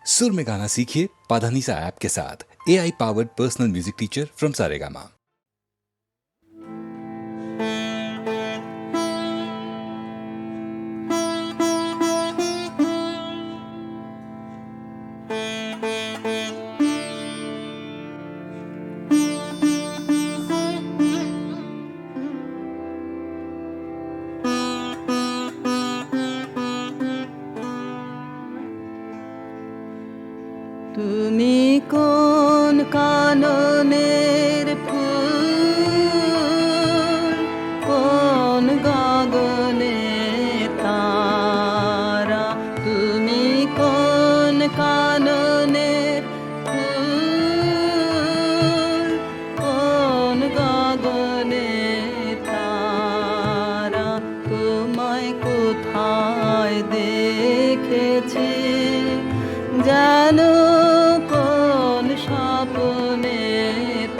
सुर में गाना सीखिए पाधानीसा ऐप के साथ। AI powered personal music teacher from Saregama. তুমি কোন কাননের ফুল, কোন গগনে তারা, তুমি কোন কাননের ফুল, কোন গগনে তারা, তোমায় কোথায় দেখেছি জানো কোন স্বপ্নে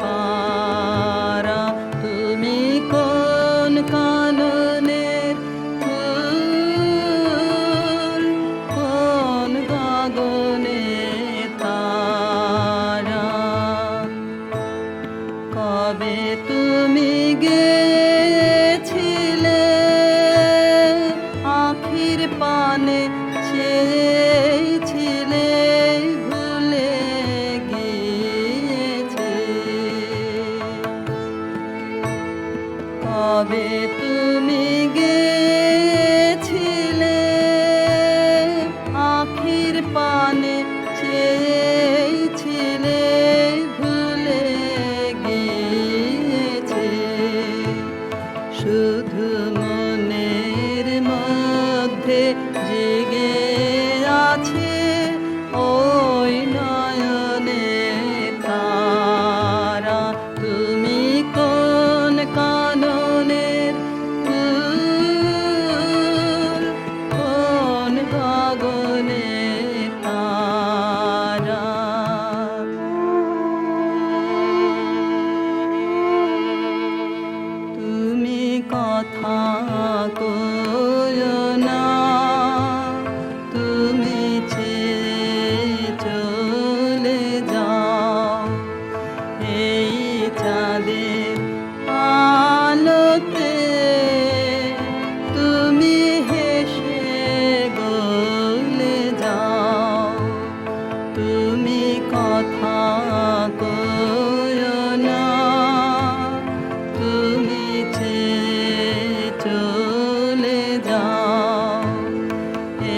পারা, তুমি কোন কাননের ফুল, কোন গগনে তারা, কবে তুমি গেছিলে আখির পানে চেয়েছিলে ভুলে গিয়েছে, কবে তুমি গেছিলে আখির পানে চেয়েছিলে ভুলে গিয়েছে, শুধু মনের মধ্যে জেগে আছে ওই নয়নে তারা, তুমি কোন কাননের ফুল, কোন গগনে তারা। তুমি কথা কয়ো না, তুমি ছেড়ে চলে যাও, এই চাঁদের আলোতে তুমি হেসে গলে যাও, তুমি কথা কয়ো না, তুমি ছেড়ে চলে যাও,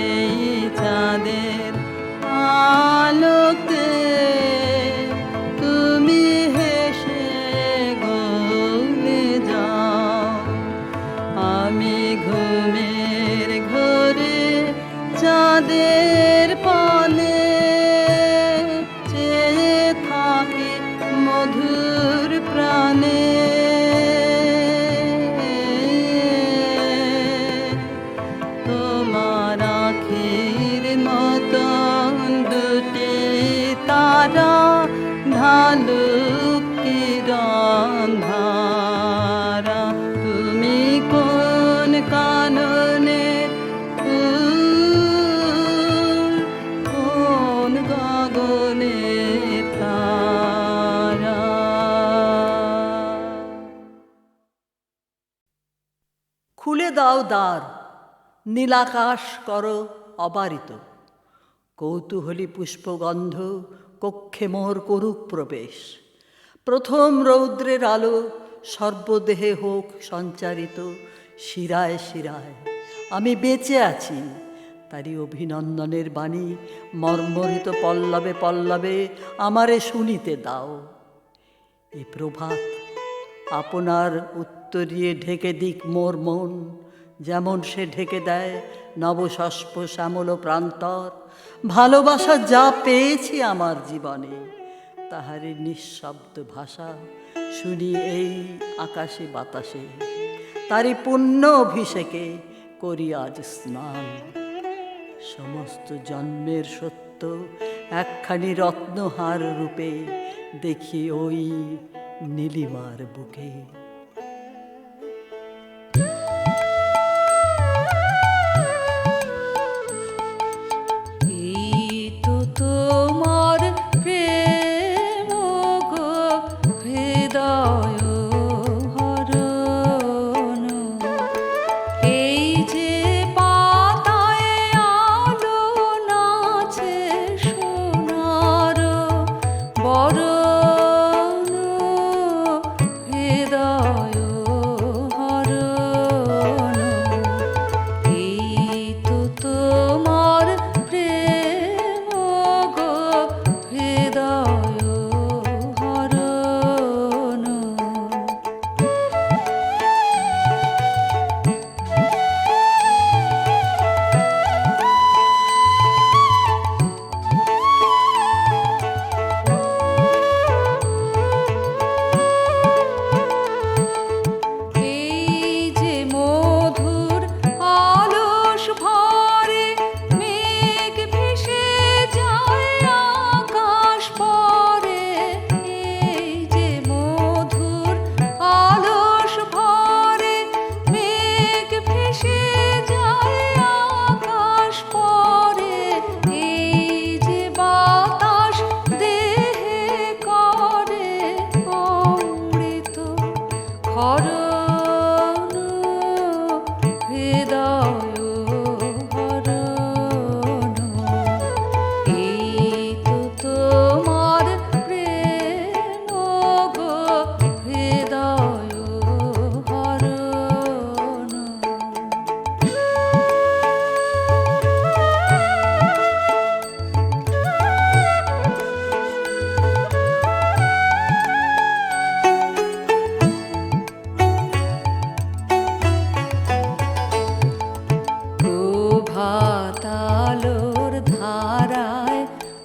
এই চাঁদের আলোতে তুমি হেসে গলে যাও, আমি ঘুমের ঘোরে চাঁদের পানে চেয়ে থাকি মধুর প্রাণে, তোমার আখির মতন দুটি তারা ঢালুক কিরণ ধারা, তুমি কোন কাননের ফুল, কোন গগনে তারা। খুলে দাও দ্বার, নীলাকাশ করো অবারিত, কৌতূহলী পুষ্পগন্ধ কক্ষে মোর করুক প্রবেশ, প্রথম রৌদ্রের আলো সর্বদেহে হোক সঞ্চারিত, শিরায় শিরায় আমি বেঁচে আছি তারই অভিনন্দনের বাণী মর্মরিত পল্লবে পল্লবে আমারে শুনিতে দাও। এ প্রভাত আপনার উত্তরিয়ে ঢেকে দিক মোর মন, যেমন সে ঢেকে দেয় নবশস্প শ্যামল প্রান্তর, ভালোবাসা যা পেয়েছি আমার জীবনে তাহারই নিঃশব্দ ভাষা শুনি এই আকাশে বাতাসে, তারই পুণ্য অভিষেকে করি আজ স্নান, সমস্ত জন্মের সত্য একখানি রত্নহার রূপে দেখি ওই নীলিমার বুকে। এই তো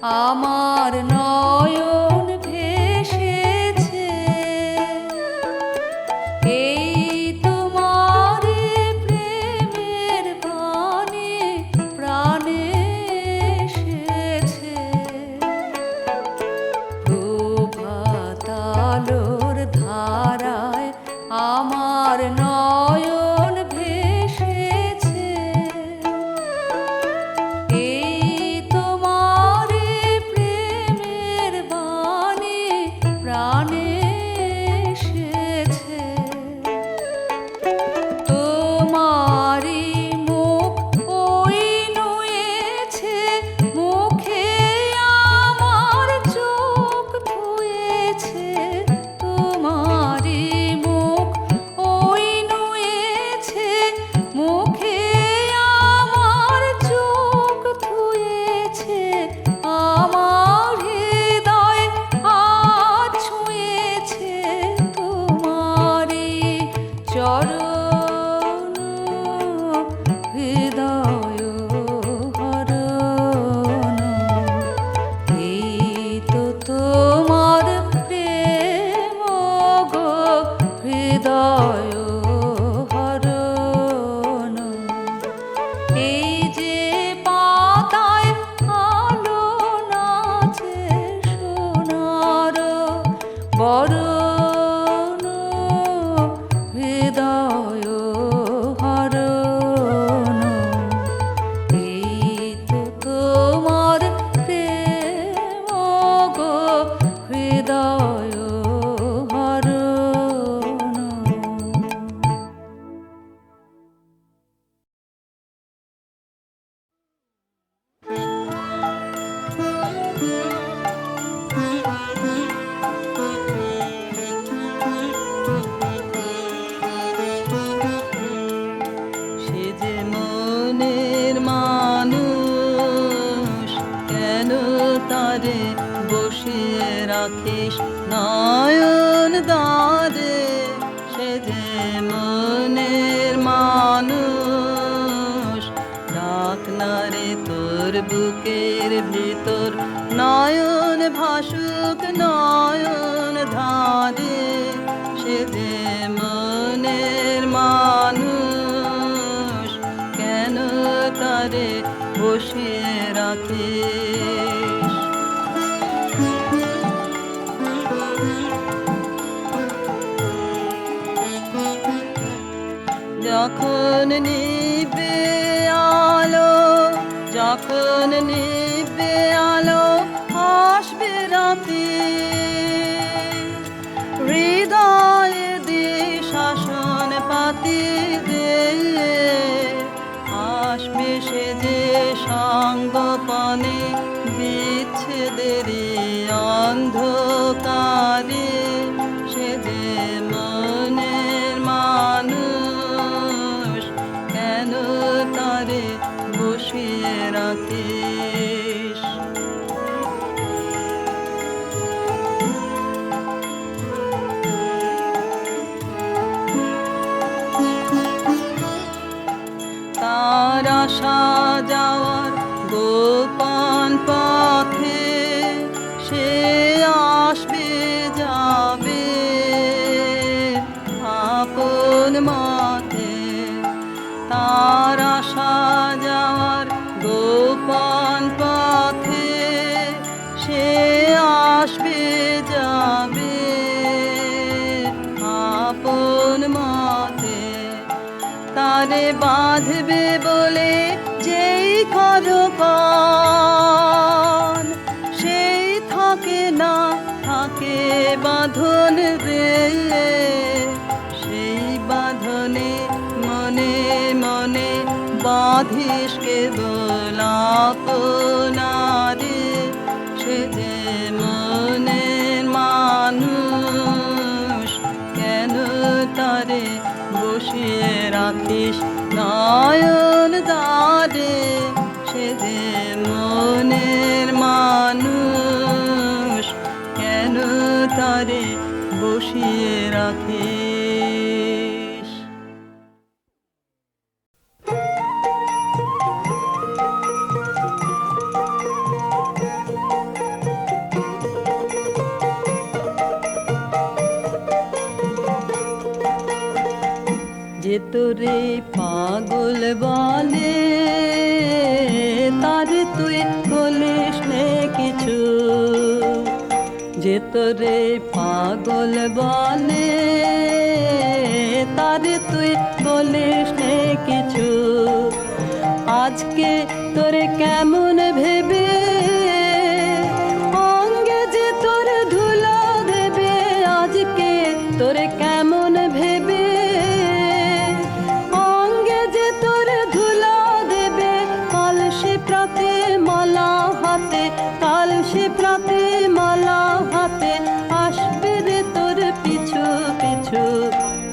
আমার নয়ন ভেসেছে, এই তোমার প্রেমের বাণী প্রাণে এসেছে। প্রভাতালোর ধারায় আমার নয়ন ভেসেছে, এই তোমার প্রেমের বাণী প্রাণে এসেছে। তোমারি মুখ ওই নুয়েছে, মুখে আমার চোখ ধুয়েছে। তোমারি মুখ ওই নুয়েছে, মুখে আমার চোখ ধুয়েছে। আমার হৃদয় আজ ছুঁয়েছে তোমারি চরণ, হৃদয় হরণ। এই তো তোমার প্রেম গো, হৃদয় হরণ। এই যে পাতায় আলো নাচে সোনার বরণ, হৃদয় হরণ। এই তো তোমার প্রেম গো, হৃদয় হরণ। সে যে মনের মানুষ, কেন তারে বসিয়ে রাখিস নয়ন দ্বারে? সে যে মনের মানুষ, ডাক না রে তোর বুকের ভিতর, নয়ন ভাসুক নয়ন ধারে। সে যে মনের মানুষ, কেন তারে বসিয়ে রাখিস? যখন নিবে আলো, যখন নিবে আলো, আসবে রাতে, হৃদয়ে দে শাসন পাতি দে। আসবে সে যে সঙ্গপনে, বিচ্ছেদের অন্ধকারে। সে যে মনের মানুষ, কেন তারে বসিয়ে রাখিস? তার আশা যাওয়ার গোপন পথে, সে আসবে যাবে আপন মতে। তার আশা যাওয়ার গোপন পথে, সে আসবে যাবে আপন মতে। তারে বাঁধবে বলে যেই করপণ, সেই থাকে না থাকে বাঁধন রে। সেই বাঁধনে মনে মনে বাঁধিস কেবল আপনারে। সে যে মনের মানুষ, কেন তারে বসিয়ে রাখিস নয়ন দ্বারে? সে যে মনের মানুষ, কেন তারে বসিয়ে রাখিস? তোরে পাগল বলে তার তুই বলিস নে কিছু, যে তোরে পাগল বলে তার তুই বলিস নে কিছু। আজকে তোরে কেমন ভেবে অঙ্গে যে তোর ধুলা দেবে, আজকে তোরে কেমন ভেবে অঙ্গে যে তোর ধুলা দেবে। কাল সে প্রাতে মালা হাতে, কাল সে প্রাতে মালা হাতে আসবে রে তোর পিছু পিছু,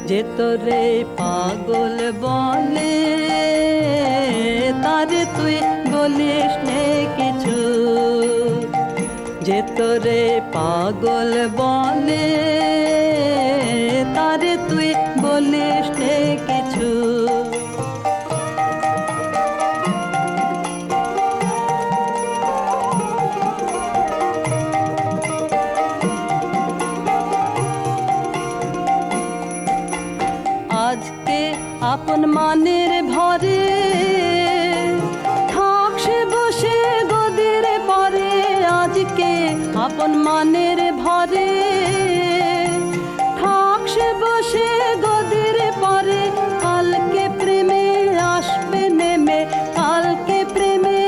যে তোরে পাগল বলে তার তুই বলিস নে কিছু, যে তোরে পাগল বলে তার তুই বলিস নে কিছু। আজকে আপন মানের ভরে থাকছে বসে গদির পরে, আজকে আপন মানের ভরে থাকছে বসে গদির পরে। কালকে প্রেমে আসবে নেমে, কালকে প্রেমে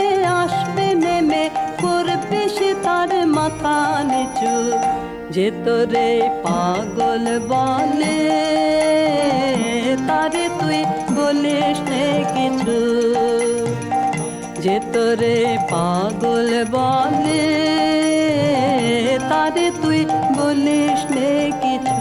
আসবে নেমে করবে সে তার মাথা নিচু, যে তোরে পাগল বলে তারে তুই বলিস নে কিছু, যে তোরে পাগল বলে তারে তুই বলিস নে কিছু।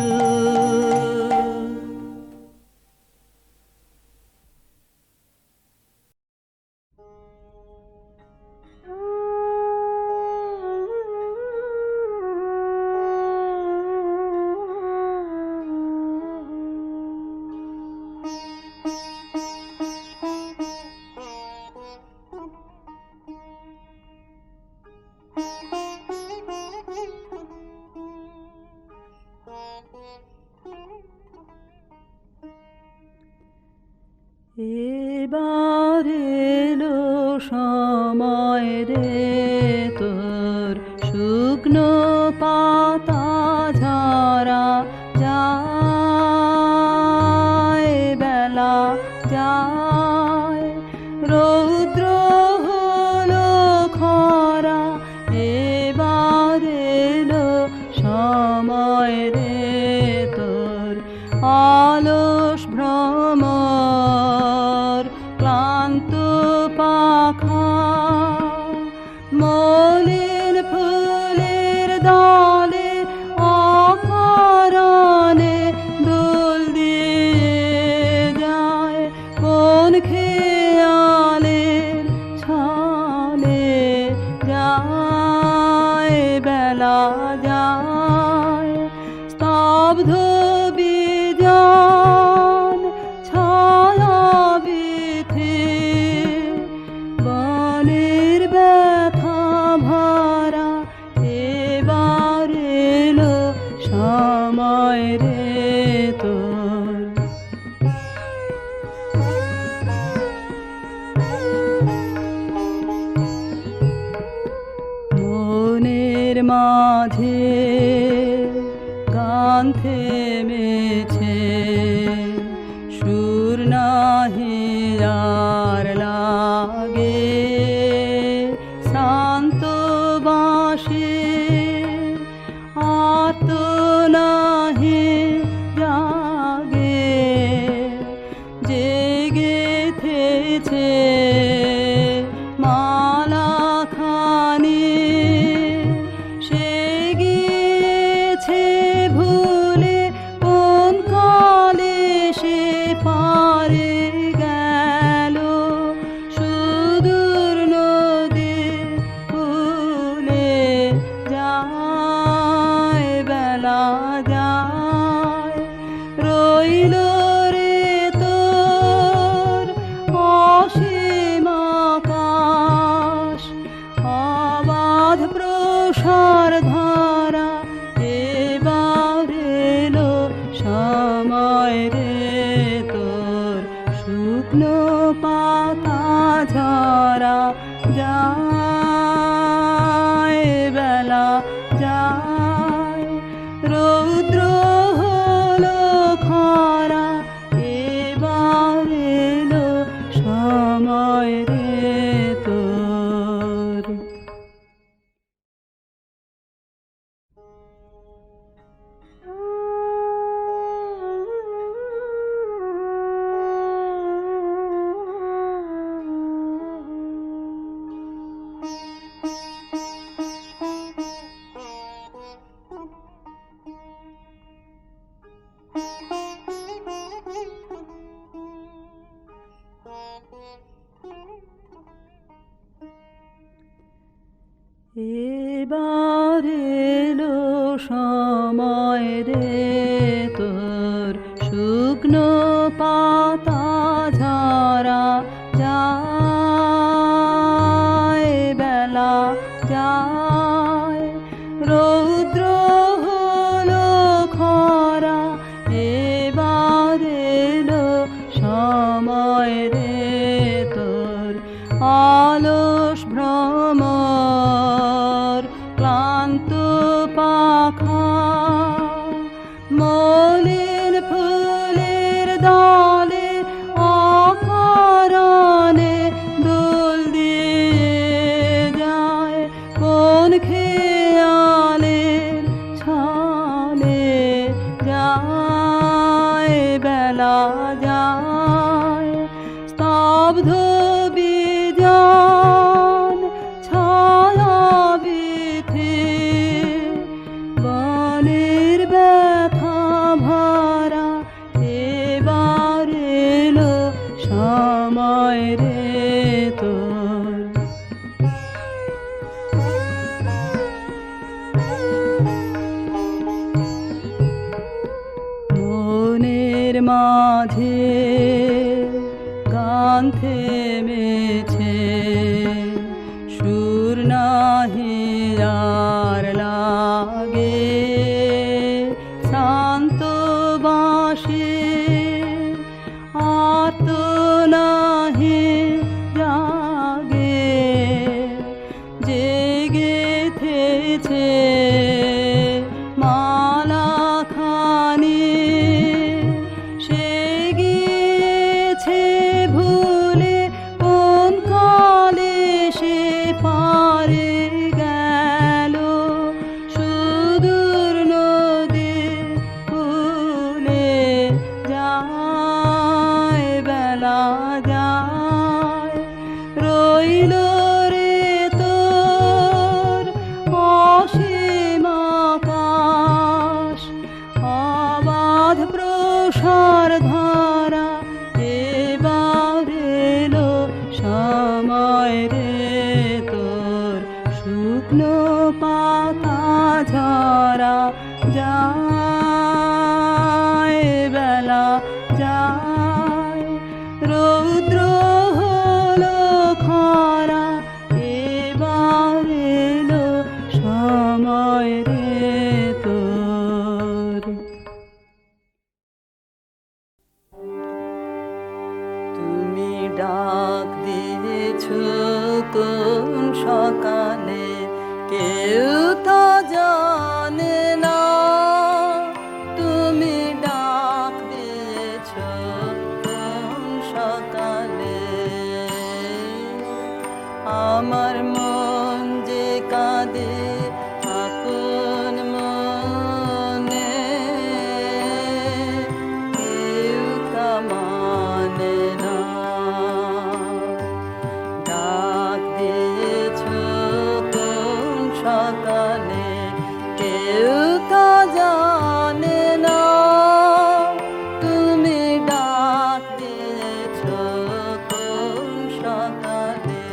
এবার এলো সময় রে তোর শুকনো পাতা ঝরা যায়, বেলা যায় রৌদ্র হলো খরা। এবার এলো সময় রে তোর অলস ভ্রমর ক্লান্ত পাখা, মলিন ফুলের দলে অকারণে দোল দিয়ে যায়। কোন খেয়ালের ছলে যায়, বেলা যায় স্তব্ধ বিজন ছায়া বিথে, বনের ব্যথা ভরা। এবার এলো সময় রে তোর মনের মাঝে গান থেমেছে, সুর নাহি আর লাগে শান্ত বাঁশি, আত নাহি জাগে জেগে থেছে মালা খানি। সে গিয়েছে ভুলে কোন কালে সে পারে গেল, সুদূর নদী ফুলে যায়, বেলা যায় রইল রে তোর অসীম আকাশ, অবাধ প্রসার ধারা। এবার এলো সময় রে তোর শুকনো পাতা ঝরা যায়, বেলা যায়, রৌদ্র হলো খরা, এবার এলো সময় রে তোর। এবার এলো সময় রে তোর, শুকনো পাতা ঝরা যায়, বেলা যায়, রৌদ্র হলো খরা, এবার এলো সময় রে তোর। অলস ভ্রমর ক্লান্ত পাখা, মলিন ফুলের দলে অকারণে দোল দিয়ে যায়, কোন খেয়ালের ছলে যায়, বেলা যায়, স্তব্ধ বিজন ছায়া বিথে, বনের ব্যথা ভরা, এবার এলো সময় রে তোর। মনের মাঝে গান থেমেছে, সুর নাহি আর লাগে, শান্ত বাঁশি আর তো নাহি জাগে, জেগেছে মালা খানি, সে গিয়েছে ভুলে কোন কালে, সে পারে গেল সুদূর নদী ভুলে যায়, বেলা যায়, রইল রে তোর অসীম আকাশ, অবাধ প্রসার ধারা, এবার এলো সময় রে তোর, শুকনো পাতা ঝরা যায়, বেলা যায়, রৌদ্র হলো খরা, এবার এলো সময় রে তোর। তুমি ডাক দিয়েছ কোন সকালে, কেউ তা জানে না, তুমি ডাক দিয়েছ কোন সকালে, আমার মন যে কাঁদে আপন মনে, কেউ তা মানে না, ডাক দিয়েছ কোন সকালে, কেউ তা জানে না, তুমি ডাক দিয়েছ কোন সকালে।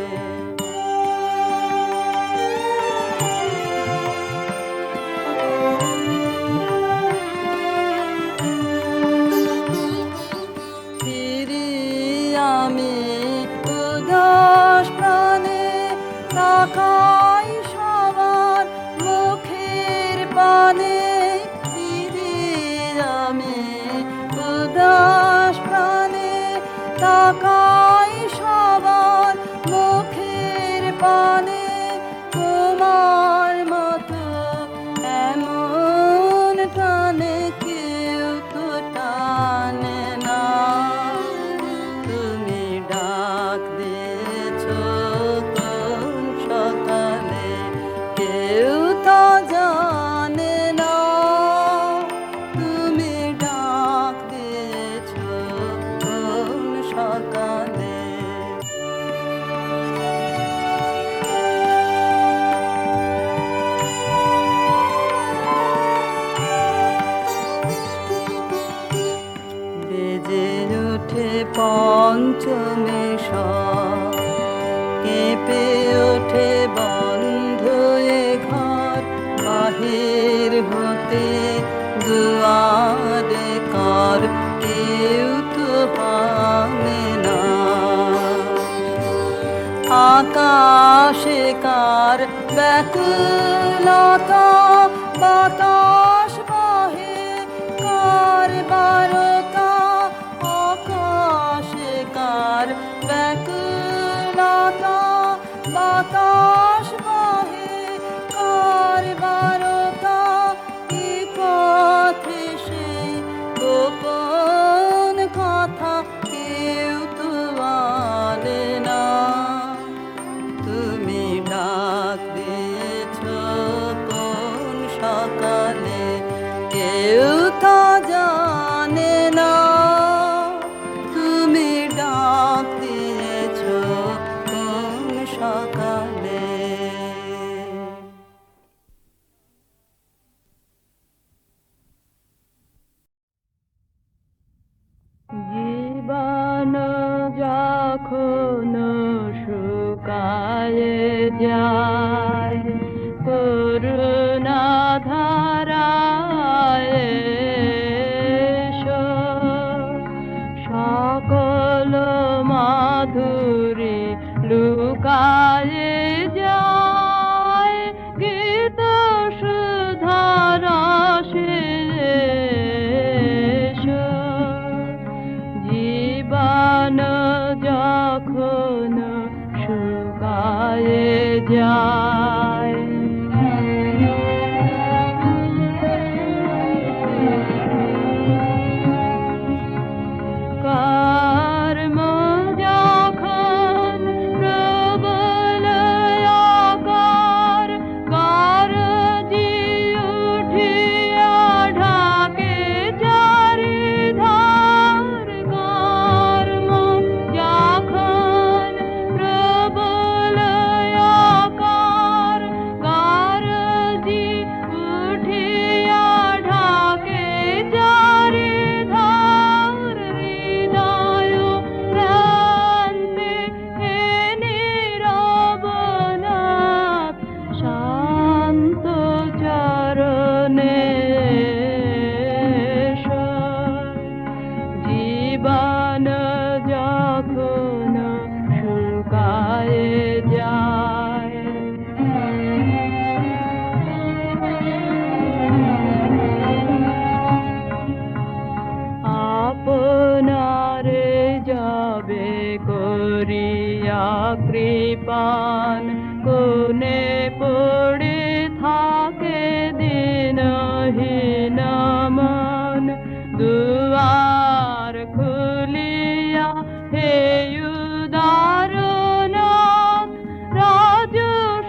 ফিরি আমি উদাস প্রাণে, তাকাই সবার মুখের পানে, কার ব্যাকুলতা বাতাস বহে কার বারতা আকাশে কার ব্যাকুলতা বাতাস বহে কার বারতা কি পথে সেই গোপন কথা কেউ তো আনে না তুমি ডাক দিয়েছ কোন সকালে কেউ তা জানে না তুমি ডাক দিয়েছ কোন সকালে জীবন যখন শুকায় যায় করুণা ধারায় এসো, সকল মাধুরী লুকায় যায় গীত সুধারসে এসো, জীবন যখন শুকায় যায় কর্ম যখন প্রবল আকার গরজি উঠিয়া ঢাকে চারিধার কর্ম যখন প্রবল আকার গরজি উঠিয়া ঢাকে চারিধার হৃদয় প্রান্তে হে নীরবনাথ শান্ত চরণে এসো, জীবন যখন শুকায় যায় আপনারে যাবে করিয়া কৃপান কোনে পড়ে থাকে দিনহীন মন দুয়ার খুলিয়া হে উদারনাথ রাজ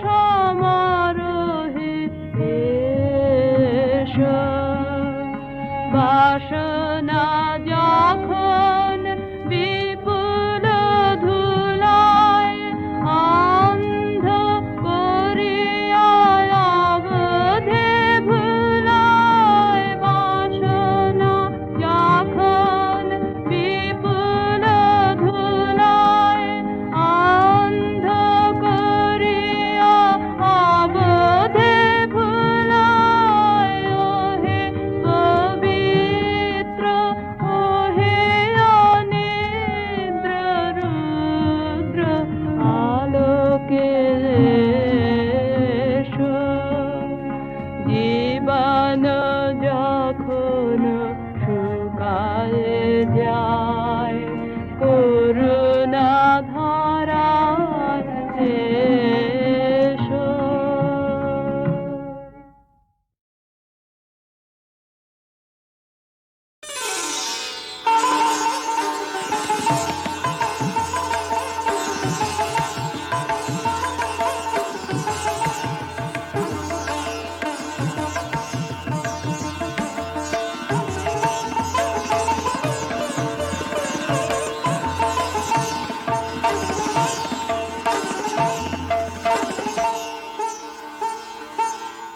সমারোহে এসো, বাসনা যখন বিপুল ধুলায় অন্ধ করিয়া অবধে ভুলায় বাসনা যখন বিপুল ধুলায় অন্ধ করিয়া অবধে ভুলায় ওহে পবিত্র ওহে অনিদ্র রুদ্র আলোকে এসো, জীবন যখন শুকায় যায় করুণা ধারায় এসো।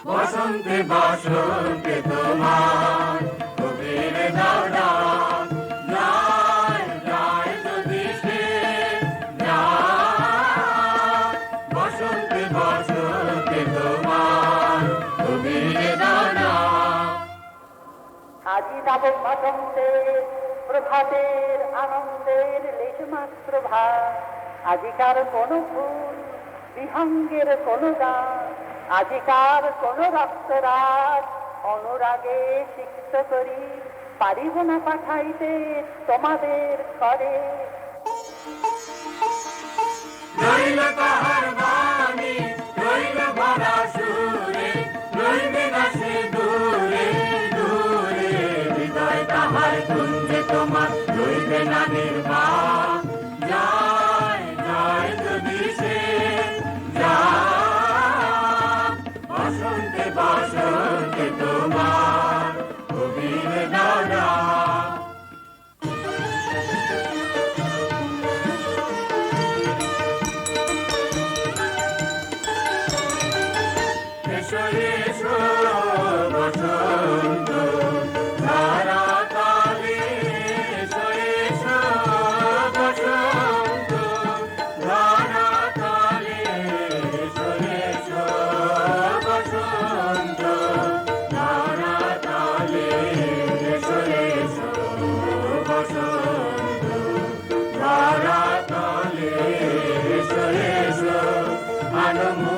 বসন্তে বসন্তে তোমার কবির দাদা যায় যায় যদি সে যায় বসন্তে বসন্তে তোমার কবির দাদা আজি যাব বসন্তে প্রভাতের আনন্দের লেশমাত্র ভাব আজিকার কোন ফুল বিহঙ্গের কোন গান, আজিকার কোন রক্তরাগ, অনুরাগে সিক্ত করি পারিব না পাঠাইতে তোমাদের ঘরে। রইল তাহার বাণী, রইল ভরা সুরে, রইবে না সে দূরে দূরে। হৃদয় তাহার কুঞ্জে তোমার রইবে না নির্বাণ। যায় যায় যদি সে যায়, বসন্তে বসন্তে তোমার কবির দাদা। এসো এসো বসন্ত ধারা কালে, এসো এসো বসন্ত ধারা কালে, এসো এসো বসন্ত ধারা কালে, এসো এসো বসন্ত ধারা কালে, এসো এসো আনমো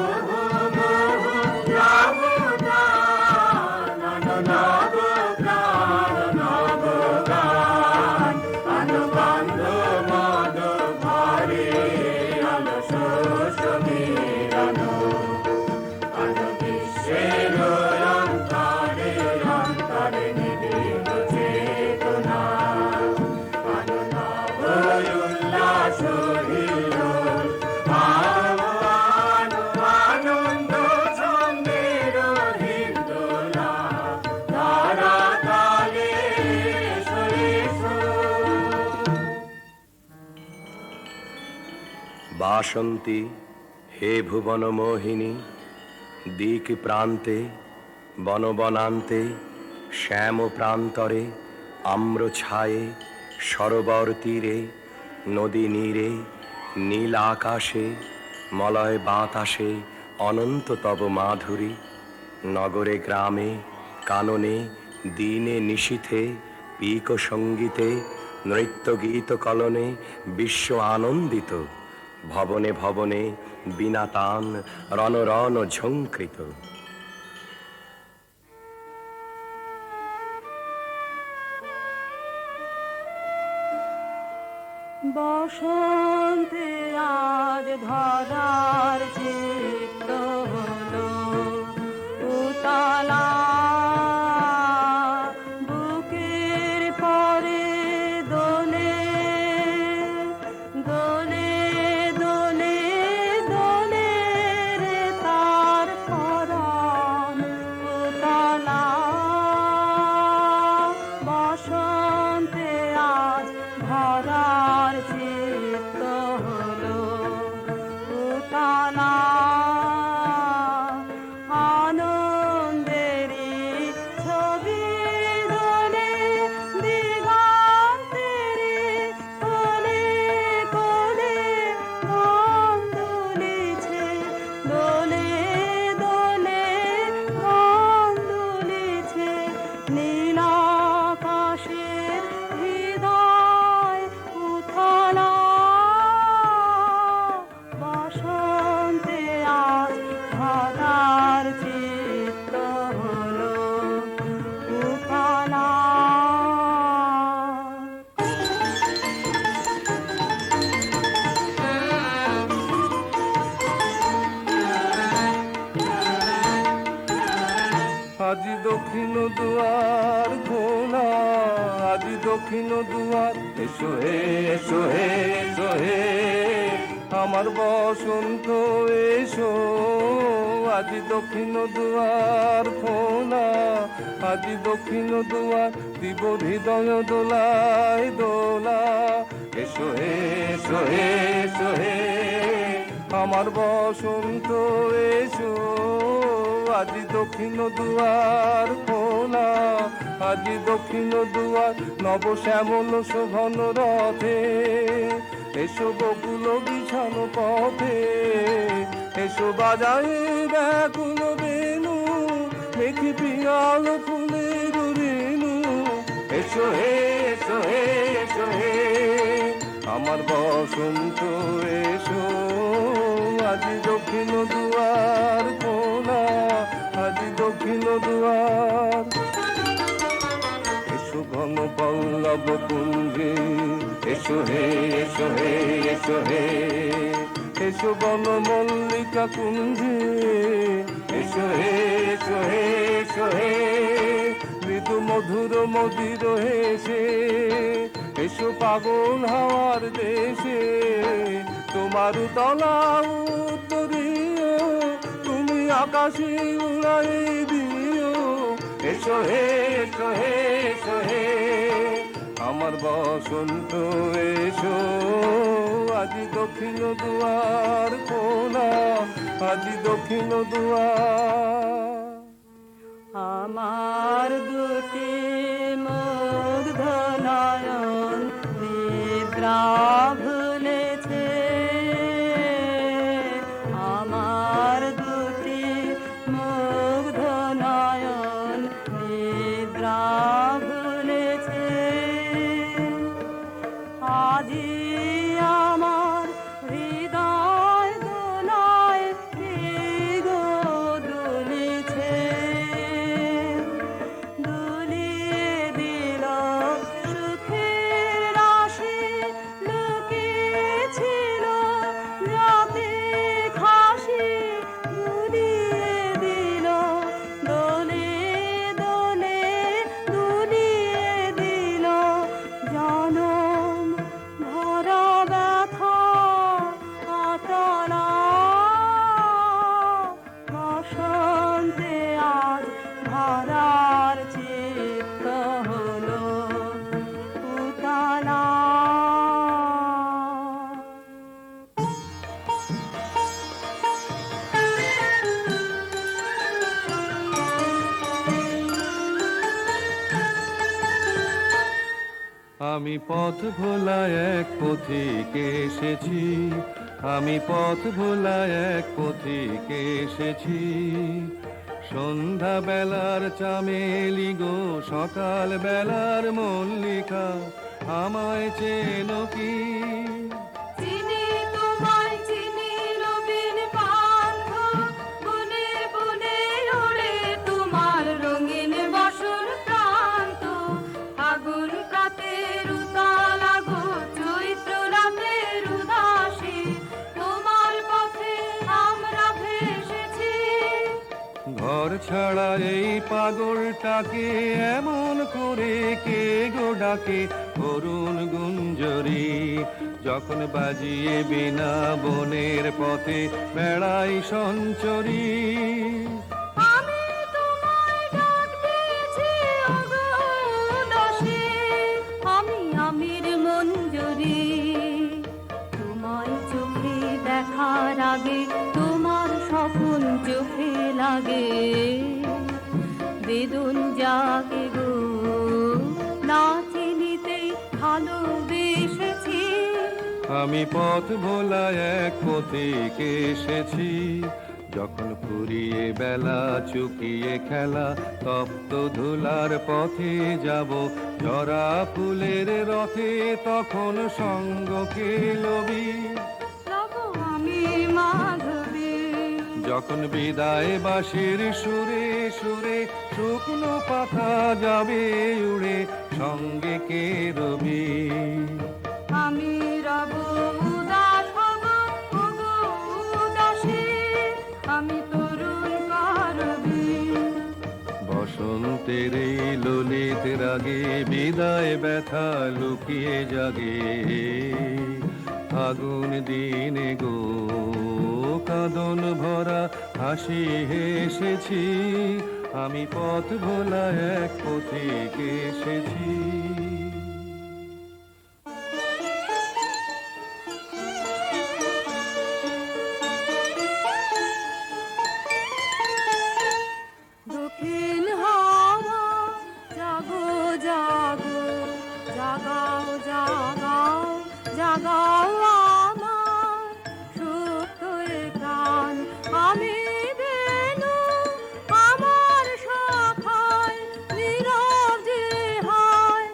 বাসন্তী হে ভুবন মোহিনী, দিক প্রান্তে বনবনান্তে শ্যাম প্রান্তরে আম্র ছায়ে সরোবর তীরে নদী নীরে নীল আকাশে মলয় বাতাসে অনন্ত তব মাধুরী। নগরে গ্রামে কাননে দিনে নিশীথে পিক সঙ্গীতে নৃত্য গীত কলনে বিশ্ব আনন্দিত। ভবনে ভবনে বিনা তান রণ রণ ঝঙ্কৃত। বসন্তে আজ ধরার চিত্ত হলো উতলা, বুকের পরে দোলে দোলে দোলে দোলে রে তার পরাণ উতলা। বসন্তে আজ ধরার চিত্ত হলো উতলা, আনন্দেরই ছবি দোলে দিগন্তেরে কোলে কোলে গান দুলিছে দোলে দোলে গান দুলিছে। নীল আকাশের হৃদয় উথলা, বসন্তে আজ ধরার চিত্ত হলো উতলা। আজি দক্ষিণ দুয়ার খোলা, আজি দক্ষিণ দুয়ার, এসো হে এসো হে এসো হে আমার বসন্ত এসো। আজি দক্ষিণ দুয়ার খোলা, আজি দক্ষিণ দুয়ার, দিব হৃদয় দোলায় দোলা। এসো হে এসো হে এসো হে আমার বসন্ত এসো। আজি দক্ষিণ দুয়ার খোলা, আজি দক্ষিণ দুয়ার, নব শ্যামল শোভন রথে এসো বকুল বিছানো পথে। এসো বাজায় ব্যাকুল বেনু, মেঘে পিয়াল ফুলের রেণু। এসো হে এসো হে এসো হে আমার বসন্ত এসো। আজি দক্ষিণ দক্ষিণ দুয়ার খোলা, আজি দক্ষিণ দুয়ার। এসো ঘন পল্লব কুঞ্জে, এসো হে এসো হে এসো হে, এসো বন মল্লিকা কুঞ্জে, এসো হে এসো হে এসো হে, মৃদু মধুর মদির হেসে, এসো পাগল হাওয়ার দেশে, তোমার তলা উত্তরীয়, তুমি আকাশে উড়াই দিও। এসো হে এসো হে এসো হে, আমার বসন্ত এসো, আজি দক্ষিণ দুয়ার খোলা, আজি দক্ষিণ দুয়ার। আমার দুটি মুগ্ধ নয়ন নিদ্রা ভুলেছে, আমার দুটি মুগ্ধ নয়ন নিদ্রা ভুলেছে, আজি আমার হৃদয় দোলায় গো দুলিছে, দুলিয়ে দিল সুখের রাশি, লুকিয়েছিল রাতে খাসি, দুলিয়ে দিল দোলে দোলে, দুলিয়ে দিল জনম ভরা ব্যথা আতলা, বসন্তে আজ ধরার চিত্ত হলো উতলা। আমি পথ ভোলা এক পথিকে এসেছি, আমি পথ ভোলা এক পথিকে এসেছি, সন্ধ্যা বেলার চামেলি গো সকাল বেলার মল্লিকা, আমায় চেনো কি? চিনি তোমায় চিনি নবীন পান্থ, বনে বনে ওড়ে তোমার রঙিন বসন প্রান্ত, আগুন প্রাতের উতালা গো চৈত্র রাতের উদাসী, তোমার পথে আমরা ভেসেছি। ঘর ছাড়া এই পাগলটাকে এমন করে কে গো ডাকে, করুণ গুঞ্জরি যখন বাজিয়ে বিনা বনের পথে বেড়াই সঞ্চরি। আমি তোমায় ডাক দিয়েছি ওগো উদাসী, আমি আমির মঞ্জরি, তোমায় চোখে দেখার আগে তোমার স্বপ্ন চোখে লাগে, বেদন জাগে গো না চিনিতেই ভালোবেসেছি। আমি পথ ভোলা এক পথিকে এসেছি, যখন ফুরিয়ে বেলা চুকিয়ে খেলা, তপ্ত ধুলার পথে যাব জরা ফুলের রথে, তখন সঙ্গকে লবি। তব আমি মাধবী, যখন বিদায় বাঁশির সুরে সুরে শুকনো পাতা যাবে উড়ে, সঙ্গে কে রবি। আমি রব উদাস হব ওগো উদাসী, আমি তরুণ পারবি। বসন্তের এই ললিত রাগে বিদায় ব্যথা লুকিয়ে জাগে, আগুন দিনে গো কাঁদন ভরা হাসি হেসেছি, আমি পথ ভোলা এক পথিকে এসেছি। দক্ষিণ হাওয়া জাগো জাগো, জাগাও জাগাও জাগাও আমার সুপ্ত প্রাণ, আমি বেনু আমার শাখায় নীরব যে হয়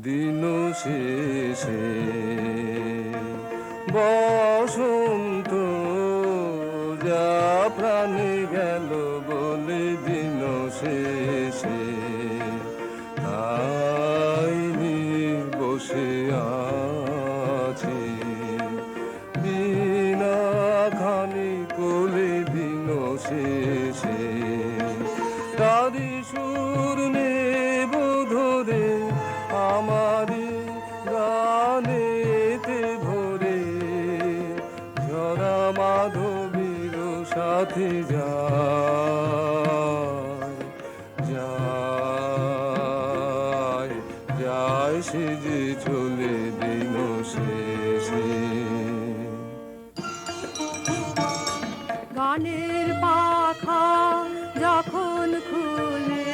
দিন শেষে বসন্ত যা প্রাণে গেল বলে দিন শেষে আইনি বসে আছে বিনা খানি কোলে দিন শেষে তারি সুর নেব ধরে আমারি গানেতে ভরে ঝরা মাধবীর সাথে যায় যায় সে যে চলে দিন শেষে গানের পাখা যখন খুলে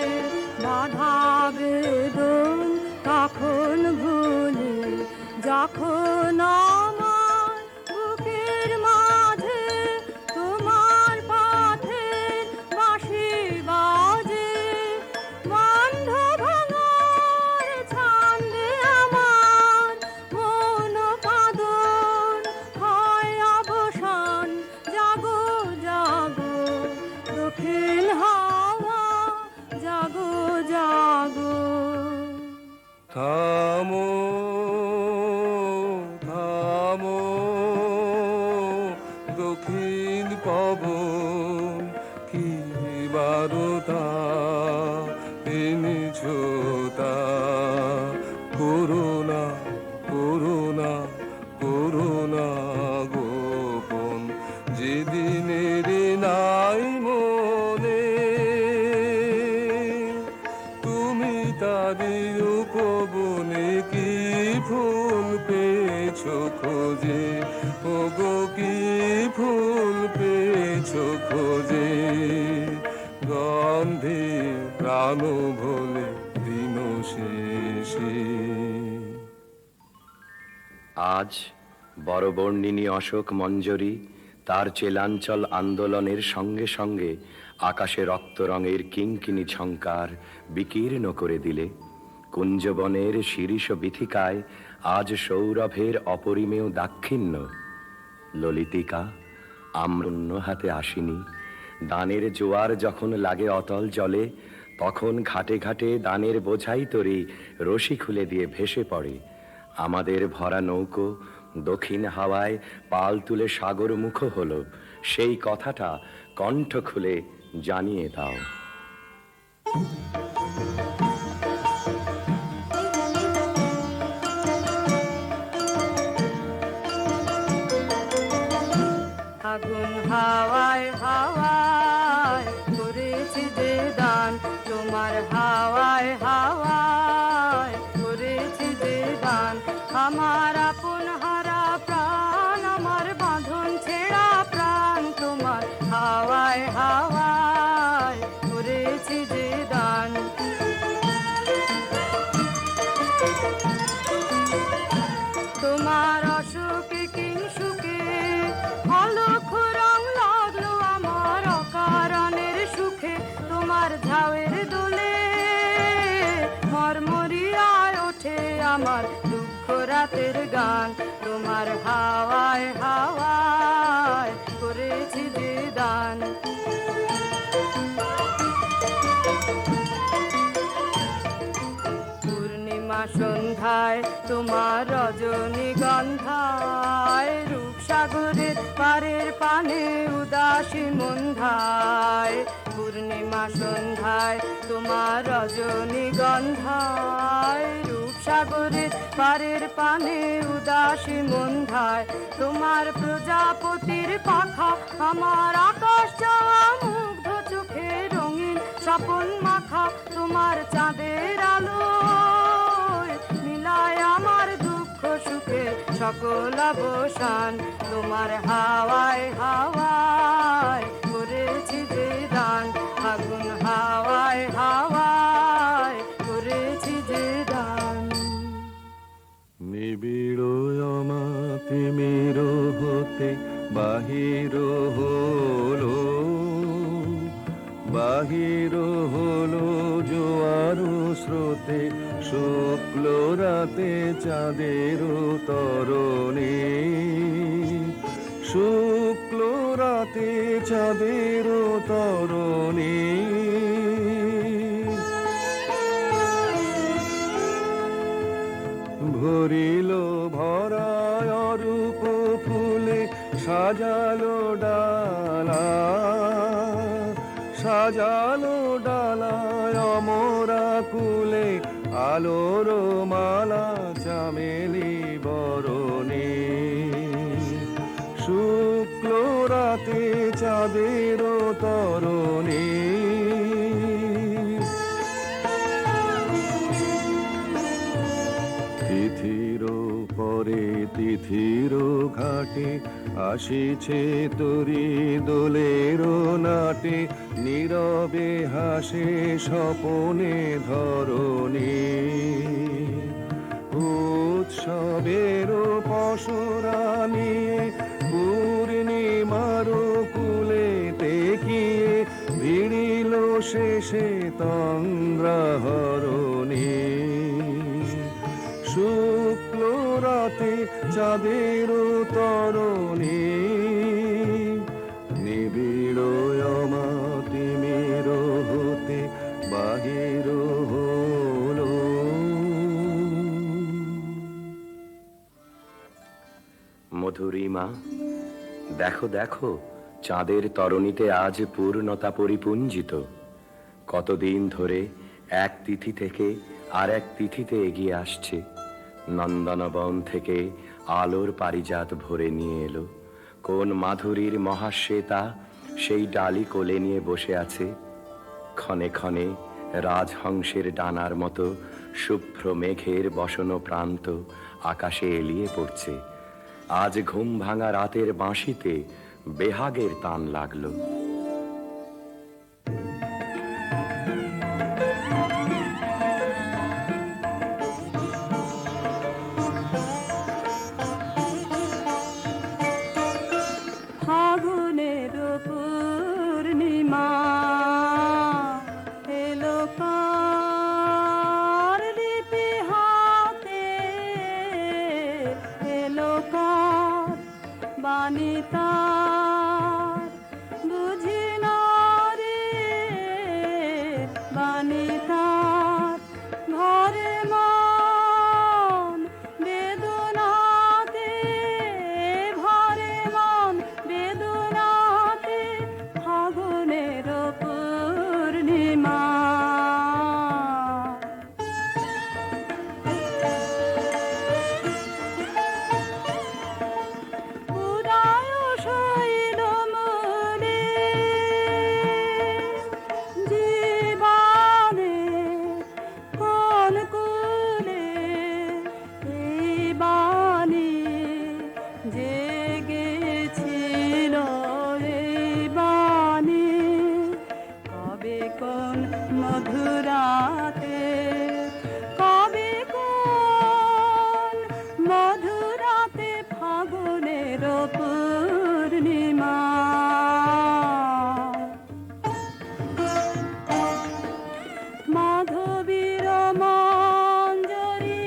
বাধা বেদন তখন ভুলে যখন আমার বুকের মাঝে তোমার পথের বাঁশি বাজে বন্ধ ভাঙার ছন্দে আমার মন কাঁদন হয় অবসান জাগো জাগো দক্ষিণ হাওয়া জাগো জাগো থামো থামো দক্ষিণ পবন কি বারতা এনেছ তা করোনা করোনা করোনা গোপন যেদিনের নাই মনে তুমি তারি উপবনে কি ফুল পেয়েছ খোঁজে ওগো কি ফুল পেয়েছ খোঁজে গন্ধে প্রাণ ভোলে দিন শেষে আজ বরবর্ণিনী অশোক মঞ্জরি তার চেলাঞ্চল আন্দোলনের সঙ্গে সঙ্গে আকাশে রক্ত রঙের কিঙ্কিনি ঝঙ্কার বিকীর্ণ করে দিলে কুঞ্জবনের শিরীষ বিথিকায় আজ সৌরভের অপরিমেয় দাক্ষিণ্য ললিতিকা আম্রন্য হাতে আসিনি দানের জোয়ার যখন লাগে অতল জলে তখন ঘাটে ঘাটে দানের বোঝাই তরি রশি খুলে দিয়ে ভেসে পড়ে আমাদের ভরা নৌকো দক্ষিণ হাওয়ায় পাল তুলে সাগর মুখ হলো সেই কথাটা কণ্ঠ খুলে জানিয়ে দাও আগুন হাওয়ায় হাওয়ায় করেছি যে দান তোমার হাওয়ায় হাওয়ায় করেছি যে দান আমার আপন হারা প্রাণ আমার বাঁধন ছেঁড়া প্রাণ তোমার হাওয়ায় হাওয়ায় করেছি যে দান তোমার অসুখে কিংসুকে অলক্ষ রং লাগলো আমার অকারণের সুখে তোমার ঝাউয়ের দোলে মরমরিয়ায় ওঠে আমার দুঃখ রাতের গান তোমার হাওয়ায় হাওয়ায় করেছি যে দান পূর্ণিমা সন্ধ্যায় তোমার রজনীগন্ধায় রূপসাগরের পারের পানে উদাসী মন্ধায় পূর্ণিমা সন্ধ্যায় তোমার রজনীগন্ধায় রূপসাগরের পারের পানে উদাসী মন্ধায় তোমার প্রজাপতির পাখা আমার আকাশ যাওয়া মুগ্ধ চোখে রঙিন স্বপন মাখা তোমার চাঁদের আলো মিলায় আমার দুঃখ সুখে সকল অবসান তোমার হাওয়ায় হাওয়ায় করেছি যে দান আগুন হাওয়ায় হাওয়ায় করেছি যে দান নিবিড় অমাতিমির হতে বাহির হলো জোয়ার স্রোতে শুক্ল রাতে চাঁদের তরণে, শুক্ল রাতে চাঁদের তরণে। ভরিল ভরায় রূপ ফুলে সাজালো ডালা, সাজালো ডালায় অমরা কুলে আলোর মালা চামেলি বরণে। শুক্ল রাতে চাঁদের তরণে। তিথির পরে তিথির ঘাটে আসিছে তরি দোলের নাটে, নীরবে হাসে স্বপনে ধরণী। উৎসবের পসরা নিয়ে পূর্ণিমার কুলে তেকিয়ে ভিড়িল শেষে তন্দ্রাহরণী। শুক্ল রাতে চাঁদের তরণী, নিবিড় অমাতিমের হতে বাহির হলো। মধুরিমা, দেখো দেখো, চাঁদের তরণীতে আজ পূর্ণতা পরিপুঞ্জিত। কতদিন ধরে এক তিথি থেকে আর এক তিথিতে এগিয়ে আসছে। নন্দনবন থেকে আলোর পারিজাত ভরে নিয়ে এলো। কোন মাধুরীর মহাশ্বেতা সেই ডালি কোলে নিয়ে বসে আছে। ক্ষণে ক্ষণে রাজহংসের ডানার মতো শুভ্র মেঘের বসন প্রান্ত আকাশে এলিয়ে পড়ছে। আজ ঘুম ভাঙা রাতের বাঁশিতে বেহাগের তান লাগলো। ফাগুনের পূর্ণিমা এলো কার লিপি হাতে, এলো কার বাণী তার বুঝি না রে, বাণী তার ঘরে মন বেদনাতে, ভরে মন বেদনাতে, ফাগুনের পূর্ণিমা। উদয় শৈল মূলে জীবনে কোন কুলে এই বাণী জেগেছিল, এই বাণী কবে কোন মধুরাতে, কবে কোন মধুরাতে ফাগুনের পূর্ণিমা। মাধবীর মঞ্জরি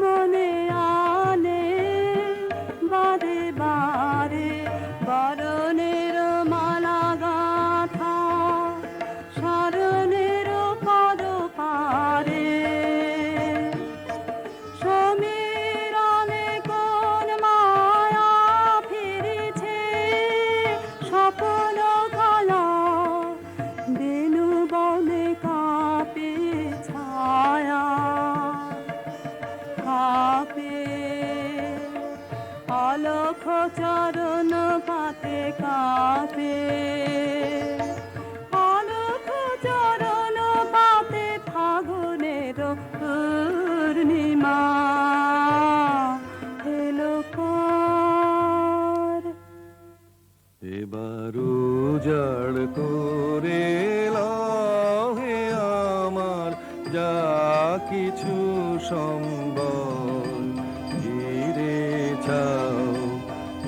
মনে আনে বারে বারে, বরণের মালা গাথা শরণের পদ পারে। সমীরণে কোন মায়া ফিরেছে, স্বপ্ন কালা বেনু বনে কাঁপে ছায়া, কাঁপে অলখ চরণ পাতে, কাঁপে অলখ চরণ পাতে, ফাগুনের পূর্ণিমা এলো কার। এবার উজাড় করে লাও হে আমার যা কিছু সম্বল, ঘিরে চাও,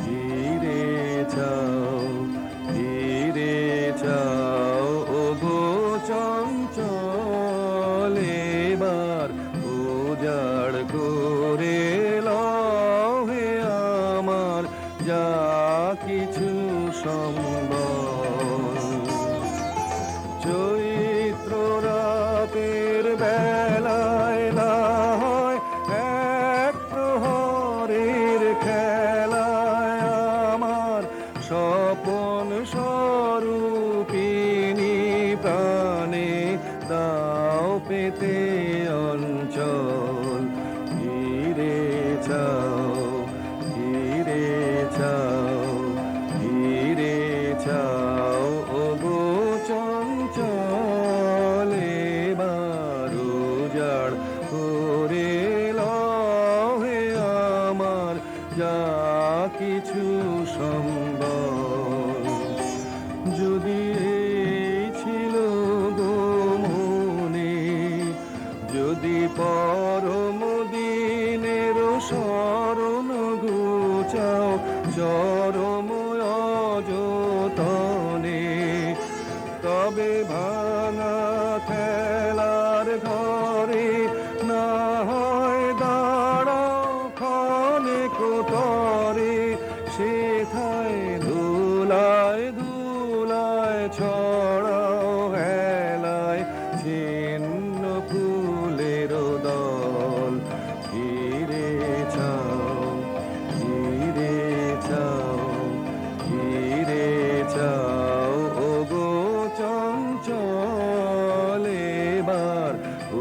ঘিরে চাও, ঘিরে চাও, ও গো চঞ্চল যেতে অঞ্চল ফিরে চাও, ফিরে চাও, ফিরে চাও ওগো চঞ্চল এবার উজাড় করে লহে আমার যা কিছু সম্বল। যদি এই ছিল গো মনে, যদি পরম দিনের স্মরণ ঘুচাও চরম অযতনে, তবে ভাঙা খেলার ঘরে না হয় দাঁড়াও ক্ষণে কোতরে, সেথায় ধুলায় ধুলায় ছড়াও হেলায় ছিন্ন ফুলের দল। ফিরে চাও, ফিরে চাও, ফিরে চাও ওগো চঞ্চল এবার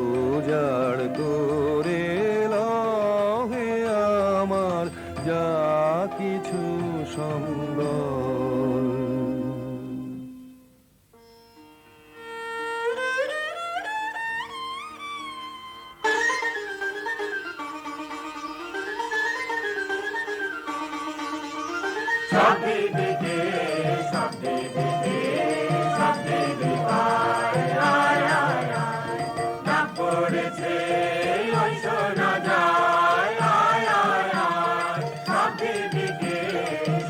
উজাড় করে লহে আমার যা কিছু সম্বল। সব দিকে, সব দিকে, সব দিকে আয় আয় আয় আয়, ডাক পড়েছে ওই শোনা যায় আয় আয় আয়। সব দিকে,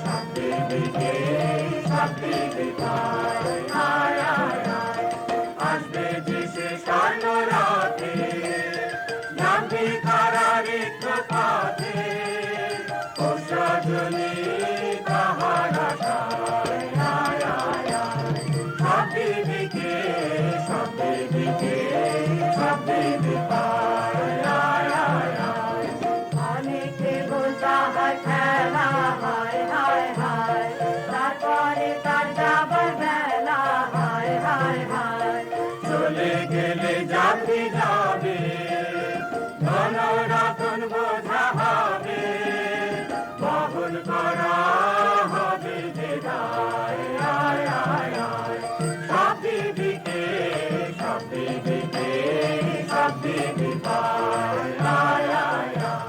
সব দিকে, সব দিকে আয় আয় আয় আয়, আসবে যে সে স্বর্ণ রাতে, যাবি তারা রিক্ত পথে, ও সজনী তাহার আশায় আয় আয় আয়। সব দিকে, সব দিকে, সব দিকে আয় আয় আয় আয়। অনেকে তাহার খেলা হায় হায় হায়, তারপরে তার যাবার বেলা হায় হায় হায়। চলে গেলে যাবি যাবে, ধন রতন বোঝা হবে, বহন করা হবে যে দায় আয় আয় আয়। সব দিকে, সব দিকে, সব দিকে আয় আয় আয় আয়।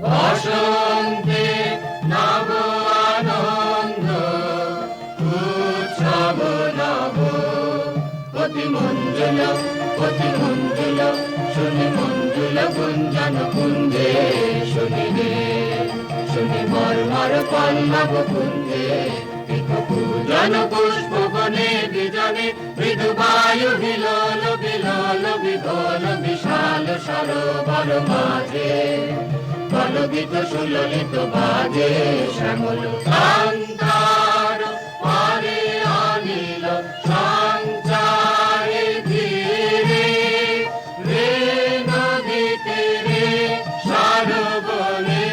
বসন্তে নব আনন্দ উৎসব নব, অতি মঞ্জুল শুনি মঞ্জুল গুঞ্জন কুঞ্জে, শুনি রে শুনি মর্মর পল্লব কুঞ্জে, পূজন পুষ্প বনে বিজনে, মৃদু বায়ু হিলোল বিলোল বিভোল বিশাল সরোবর মাঝে, কলগীত সুললিত বাজে শ্যামল কান্তার পারে আনিল সঞ্চারে ধীরে, রে নদী তীরে সরবনে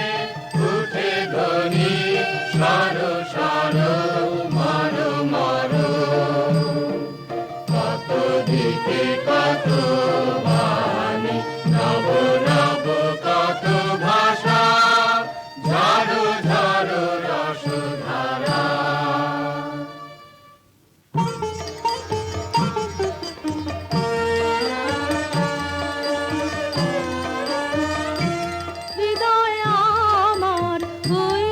উঠে ধ্বনি সর সর মর মর। কত দিকে কত বাণী, নব নব কত ভাষা, ঝাড়ো ঝাড়ো রসধারা। হৃদয় আমার ওই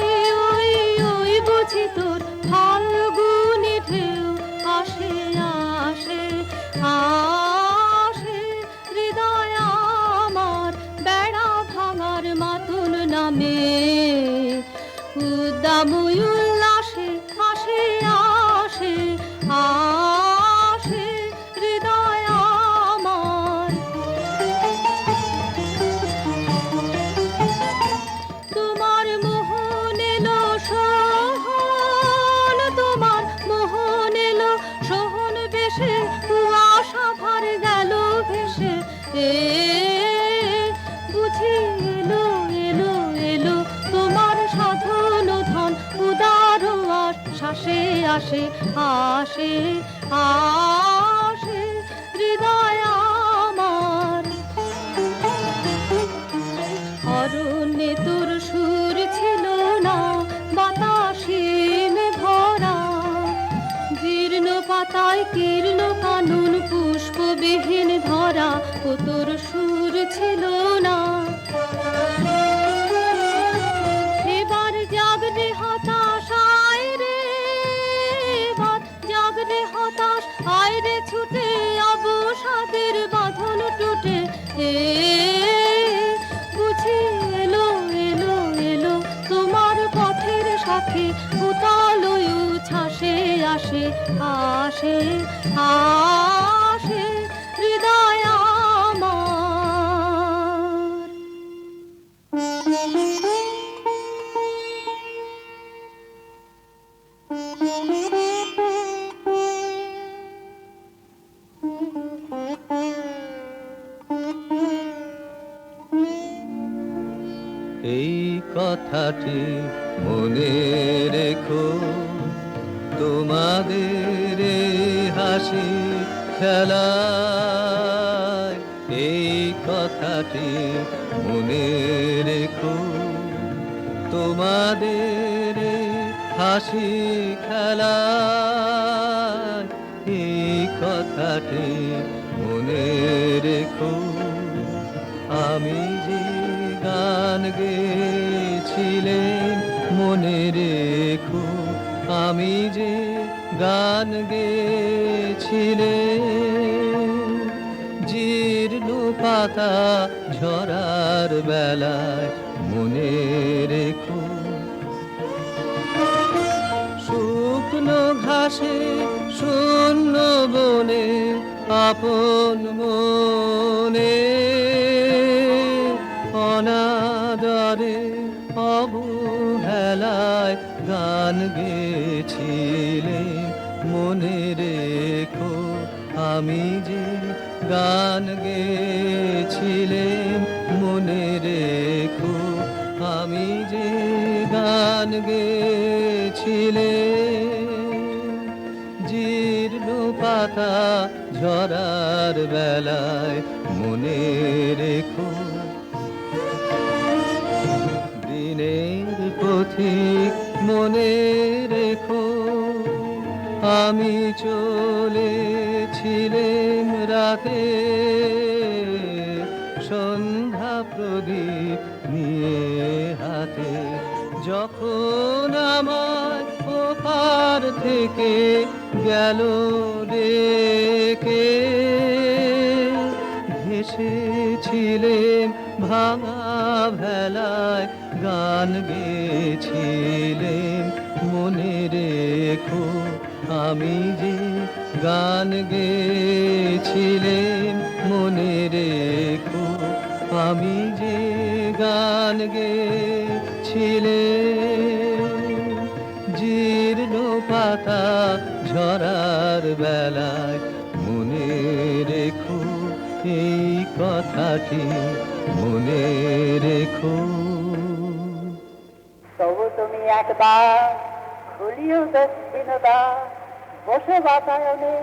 ওই ওই বুঝি তোর ফাল্গুনি ঢেউ আসে আসে আসে। হৃদয় আমার বেড়া ভাঙার মাতুল নামে, উদ্দাম উল্লাসে আসে আসে আসে। হৃদয় আমার তোমার মোহন এলো সোহন, তোমার মোহন আসে আসে আসে হৃদয় আমার। অরণ্যে তোর সুর ছিল না, বাতাসিন ভরা, জীর্ণ পাতায় কীর্ণ কানন পুষ্পবিহীন ধরা, ও তোর সুর ছিল না। এবার জাগরে হতাশ আয় রে, এবার জাগরে হতাশ আয় রে ছুটে, অবসাদের বাঁধন টুটে এ বুঝি এলো এলো এলো তোমার পথের সাথে, উতাল উচ্ছ্বাসে আসে আসে আসে হৃদয় আমার। এই কথাটি মনে রেখো, তোমাদের এই হাসি খেলায়। এই কথাটি মনে রেখো, তোমাদের এই হাসি খেলায়। এই কথাটি মনে রেখো, আমি যে গান গেয়েছিলেন মনে রেখো, আমি যে গান গেয়েছিলেন। জীর্ণ পাতা ঝরার বেলায় মনে রেখো, শুকনো ঘাসে শূন্য বনে আপন মনে, অনাদরে অবহেলায় গান গেছিলে মনে রেখো, আমি যে গান গেছিলেম মনে রেখো, আমি যে গান গেছিলেম। জীর্ণ পাতা ঝরার বেলায় মনে রেখো, দিনের পথিক মনে রেখো, আমি চলেছিলেম রাতে সন্ধ্যা প্রদীপ নিয়ে হাতে, যখন আমার ওপার থেকে গেল ডেকে, ভেসেছিলেম ভাঙা ভেলায় গান গেয়েছিলেম মনে রেখো, আমি যে গান গেয়েছিলেম মনে রেখো, আমি যে গান গেয়েছিলেম। জীর্ণ পাতা ঝরার বেলায় মনে রেখো, এই কথাটি মনে রেখো। তবু তুমি একবার খুলিও দক্ষিণতা, বসে বাতায়নে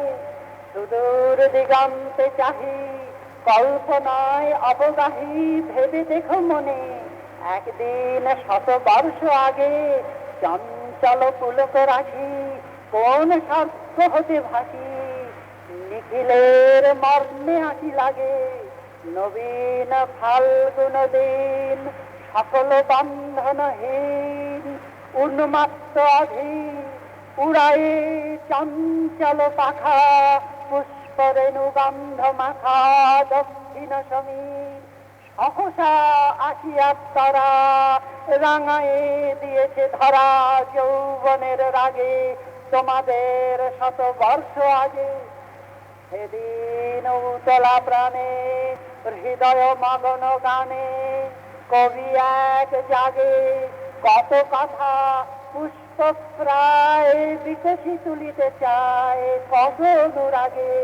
সুদূর দিগন্তে চাহি, কল্পনায় অবগাহী ভেবে দেখো মনে, একদিন 100 বর্ষ আগে চঞ্চল পুলক রাখি, কোন স্বার্থ হতে ভাসি, নিখিলের মর্মে আঁকি লাগে, নবীন ফাল্গুন দিন সকল বন্ধনহীন, উন্মাত্ত অধীন উড়ায়ে চঞ্চল পাখা, পুষ্পরেণু গন্ধ মাখা দক্ষিণ সমীর, সহসা আসিয়া তারা রাঙায়ে দিয়েছে ধরা, যৌবনের রাগে তোমাদের 100 বর্ষ আগে। সেদিন উতলা প্রাণে হৃদয় মগন গানে, কবি এক জাগে কত কথা পুষ্প প্রায় বিকশি তুলিতে চায়, কত অনুরাগে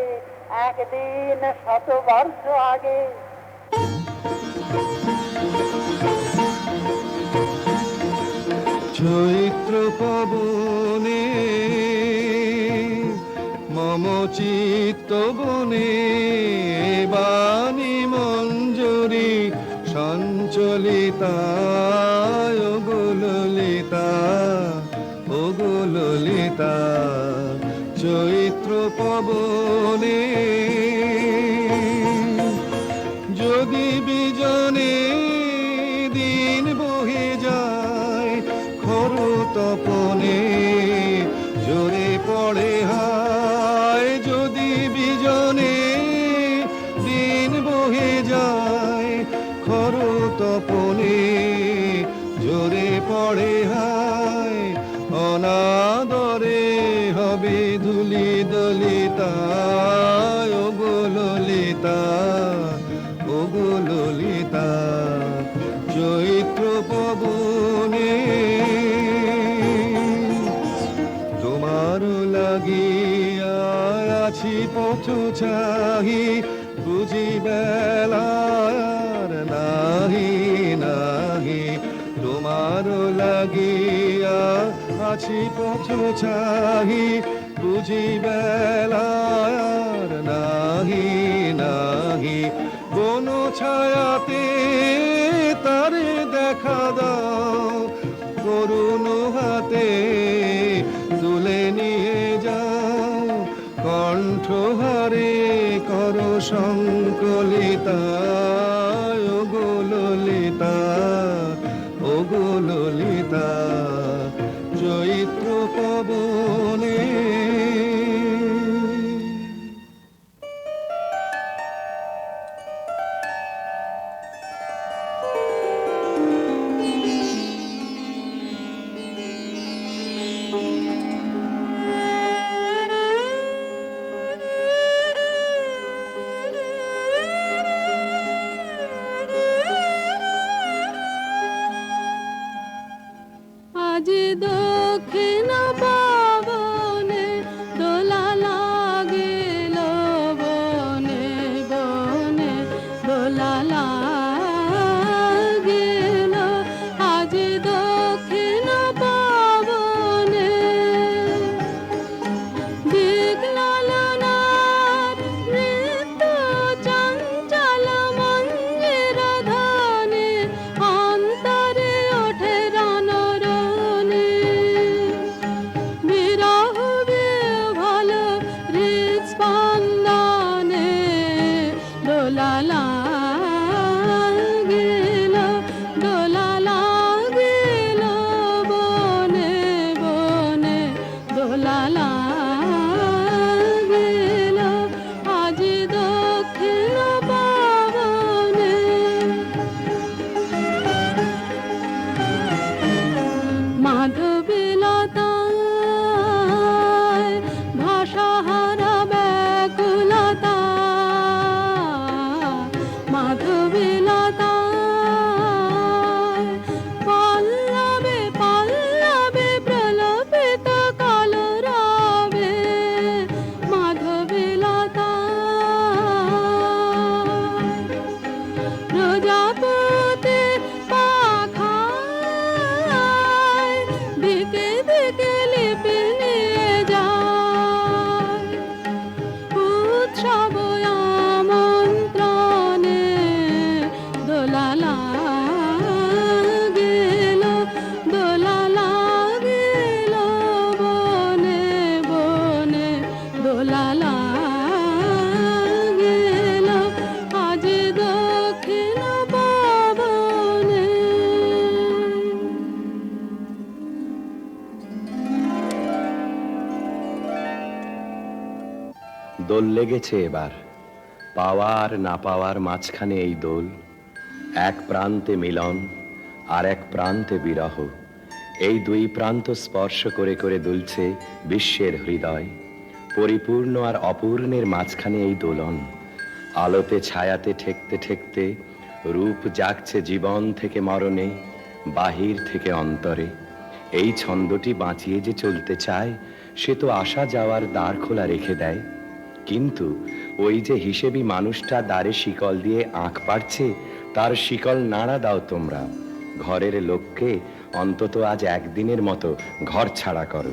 একদিন 100 বর্ষ আগে। চৈত্র পবনে সমচিত্ত বনে বাণী মঞ্জুরি সঞ্চলিতা ওগো ললিতা, ওগো ললিতা। চৈত্র পবনে যদি বিজনে দিন বহে যায়, খর তপনে জোরে পড়ে হায়। যদি বিজনে দিন বহে যায়, খর তপনে জোরে পড়ে হায়। অনাদরে হবে ধুলি দলিতা, ওগো ললিতা, ওগো ললিতা। চৈত্র পবনে তোমার লাগিয়া আছি পথ চাহি, বুঝি বেলার নাহি নাহি। তোমার লাগিয়া আছি পথ চাহি, বুঝি বেলার নাহি নাহি। কোন ছায়াতে তারে দেখা দাও, করুণ হাতে তুলে নিয়ে যাও। কণ্ঠহারে কর সংকলিতা, ওগো ললিতা, ওগো ললিতা। চৈত্র পবনে আজ দক্ষিণ পবনে দোলা লাগিল বনে বনে, দোলা লাগিল। আজ দক্ষিণ পবনে দিক লালনার নৃত্য চঞ্চল মঞ্জির ধ্বনি, অন্তরে ওঠে রণরণি। বিরহ বিহ্বল হৃৎস্পন্দনে দোলা লাগিল, দোলা লাগিল বনে বনে, দোলা লাগিল। আজ দক্ষিণ পবনে মাধবীলতায় ভাষাহারা ব্যাকুলতা, মাধবীলতায় পল্লবে পল্লবে প্রলোভিত কলরবে। মাধবীলতায় প্রজাপতি পাখায় দিকে দিকে লিপি নিয়ে যায়। উৎসব আমন্ত্রণে দোলা লাগিল, দোলা লাগিল বনে বনে, দোলা লাগিল। আজ দক্ষিণ পবনে দোল লেগেছে এবার, পাওয়ার না পাওয়ার মাঝখানে এই দোল। এক প্রান্তে মিলন আর এক প্রান্তে বিরহ, এই দুই প্রান্ত স্পর্শ করে করে দুলছে বিশ্বের হৃদয়। পরিপূর্ণ আর অপূর্ণের মাঝখানে এই দোলন, আলোতে ছায়াতে ঠেকতে ঠেকতে রূপ জাগছে জীবন থেকে মরণে, বাহির থেকে অন্তরে। এই ছন্দটি বাঁচিয়ে যে চলতে চায়, সে তো আসা যাওয়ার দ্বার খোলা রেখে দেয়। কিন্তু ওই যে হিসেবি মানুষটা দ্বারে শিকল দিয়ে আঁক পাড়ছে, তার শিকল নাড়া দাও তোমরা। ঘরের লোককে অন্তত আজ একদিনের মতো ঘর ছাড়া করো।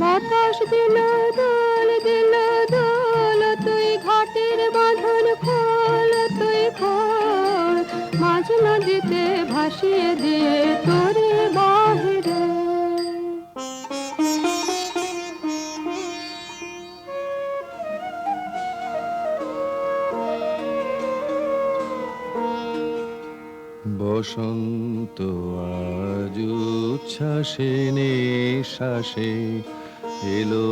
বাতাস দিল দোল দিল দোল, তুই ঘাটের বাঁধন খোল, তুই খোল, মাঝ নদীতে ভাসিয়ে দিয়ে তোরে বাহিরে। বসন্ত আজ উচ্ছ্বাসে নিঃশ্বাসে এলো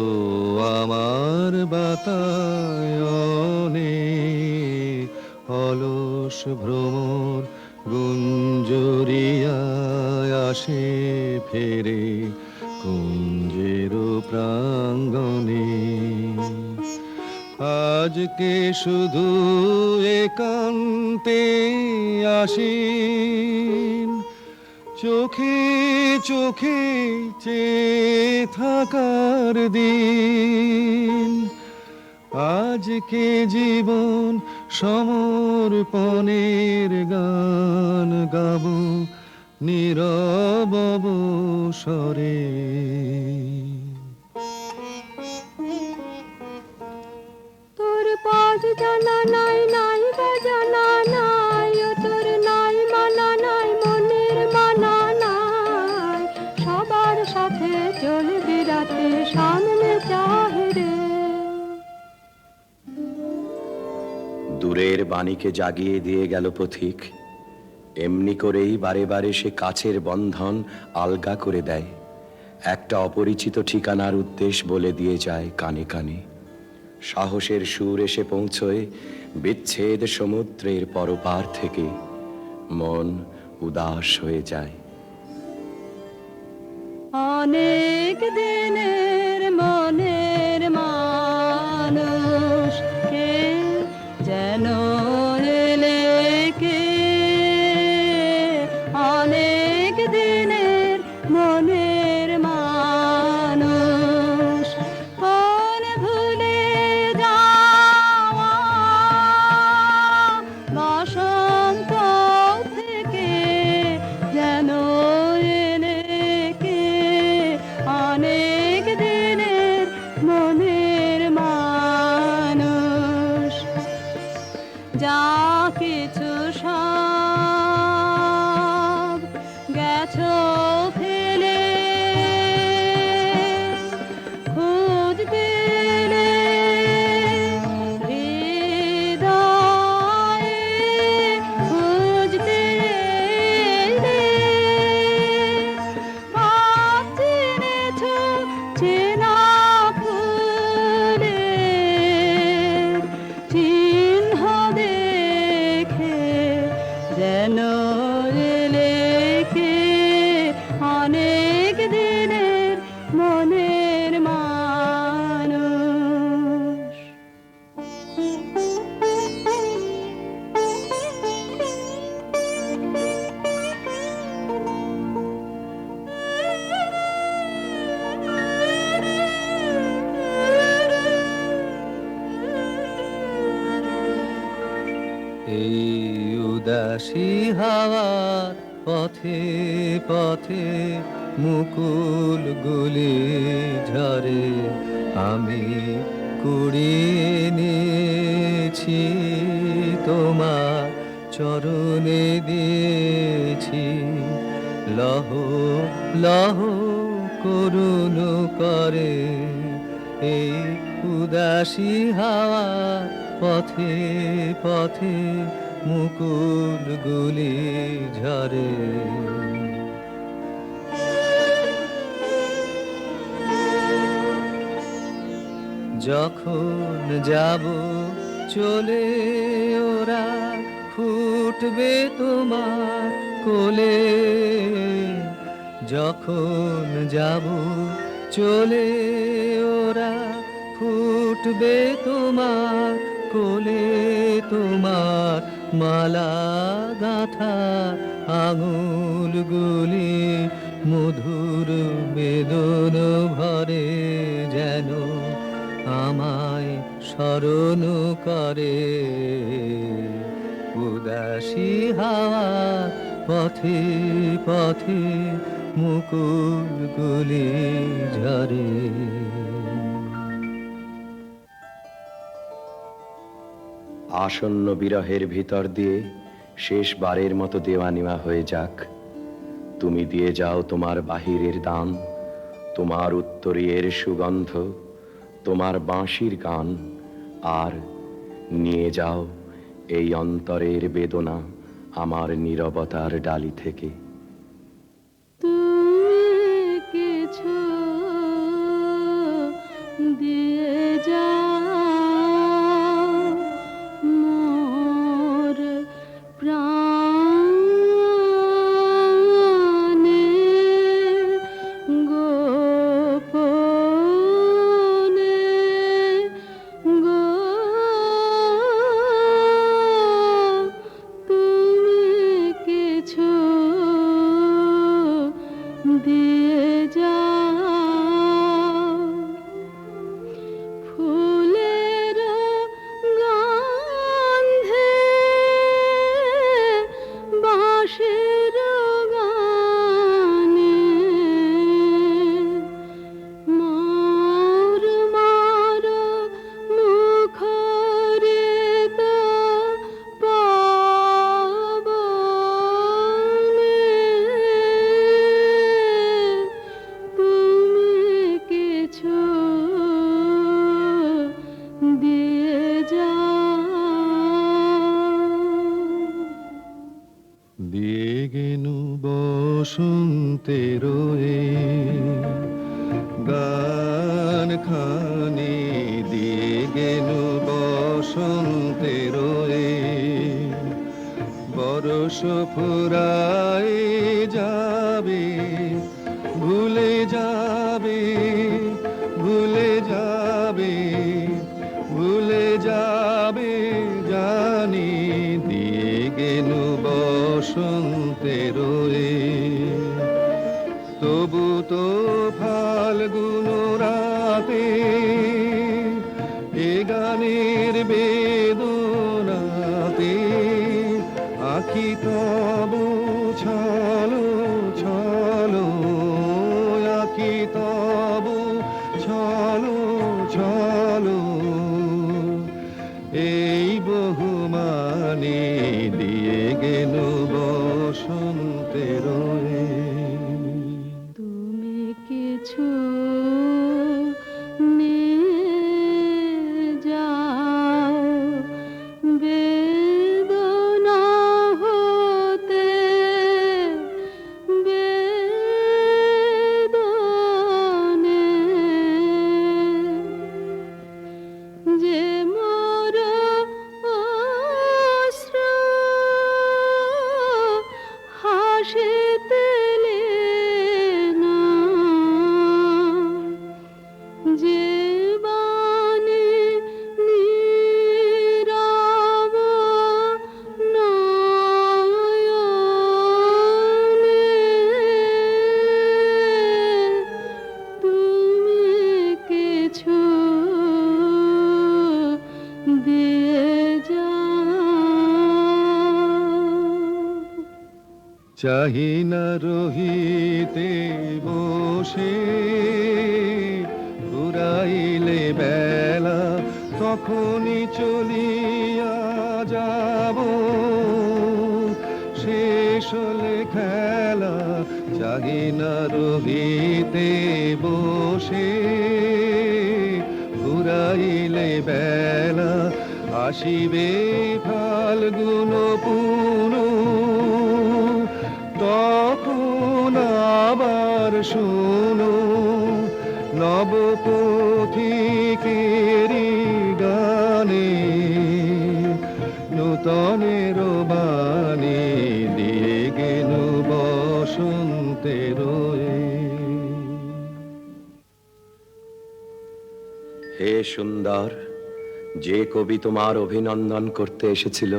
আমার বাতায়নে, অলস ভ্রমর গুঞ্জরিয়ায় আসে ফেরে কুঞ্জের প্রাঙ্গণে। আজকে শুধু একান্তে আসেন, চোখে চোখে চেয়ে থাকার দিন। আজকে জীবন সমর্পণের গান গাবো নীরব অবসরে। তোর পাজ জানা নাই, নাই বাজানা নাই, ও তোর নাই মানা নাই, মনের মানা নাই, সবার সাথে চলবি রাতে সামনে চাহিরে। দূরের বাণীকে জাগিয়ে দিয়ে গেল পথিক, এমনি করেই বারে বারে সে কাছের বন্ধন আলগা করে দেয়, একটা অপরিচিত ঠিকানার উদ্দেশ বলে দিয়ে যায় কানে কানে। সাহসের সুর এসে পৌঁছয় বিচ্ছেদ সমুদ্রের পরপার থেকে, মন উদাস হয়ে যায়। অনেক দিনের মনের মানুষ কে যেন এলে কে, অনেক দিনের মনের মানুষ, কোন ভুলে যাওয়া বসন্ত থেকে যেন এলে কে, অনেক দিনের মনের মানুষ। যা কিছু সব গেছো ফেলে, খোঁজ দিলে হৃদয়ে, খোঁজ দিলে ভাব চিনেছো চেনা ফুলের চিহ্ন দেখে যেন এলে কে, অনেক দিনের মনের মানুষ। এই উদাসী হাওয়ার পথে পথে মুকুল গুলি ঝরে, আমি কুড়িয়ে নিয়েছি তোমার চরণে দিয়েছি। লহ লহ করুণ করে এই উদাসী হাওয়ার পথে পথে মুকুল গুলি ঝরে। যখন যাব চলে ওরা ফুটবে তোমার কোলে, যখন যাব চলে ওরা ফুটবে তোমার কোলে, তোমার মালা গাঁথা আঙুলগুলি মধুর বেদন ভরে যেন আমায় স্মরণ করে। উদাসী হাওয়া পথে পথে মুকুলগুলি ঝরে। আসন্ন বিরহের ভিতর দিয়ে শেষবারের মতো দেওয়া নেওয়া হয়ে যাক। তুমি দিয়ে যাও তোমার বাহিরের দান, তোমার উত্তরীয়ের সুগন্ধ, তোমার বাঁশির গান, আর নিয়ে যাও এই অন্তরের বেদনা আমার নীরবতার ডালি থেকে। তুমি কিছু দিয়ে যাও মোর প্রাণে গোপনে গো, তুমি কিছু দিয়ে যাও ফুলের গন্ধে বাঁশির গানে মোর মার মুখরিত পাবনে তুমি কিছু দিয়ে যাও। দিয়ে গেনু বসন্তের গান খানি, দিয়ে গেনু বসন্তের বরস ফুরায় যাবে, ভুলে যাবে, ভুলে যাবে, ভুলে যাবে জানি, দিয়ে গেনু বসন্তের তবু তো ফাল্গুন রাতে এ গানের বেদনাতে আঁখি তবু ছলো ছলো, আঁখি তবু ছলো ছলো, এই বহুমানে দিয়ে গেল বসন্তের তুমি কিছু নিয়ে যাও বেদনা হতে বেদনে, যে মোর অশ্রু হাসিতে না, যে বাণী নীরব নয়নে তুমি কিছু দিয়ে যাও। চাহি না রহিতে বসে, ঘুরাইলে বেলা তখনই চলিয়া যাব, শেষ হলে খেলা। চাহি না রহিতে বসে, ঘুরাইলে বেলা আসিবে ফাল্গুন পুন, তখন আবার শোনো নবপথিকেরি গানে, নূতনের বাণী দিয়ে গেল বসন্তের। হে সুন্দর, যে কবি তোমার অভিনন্দন করতে এসেছিল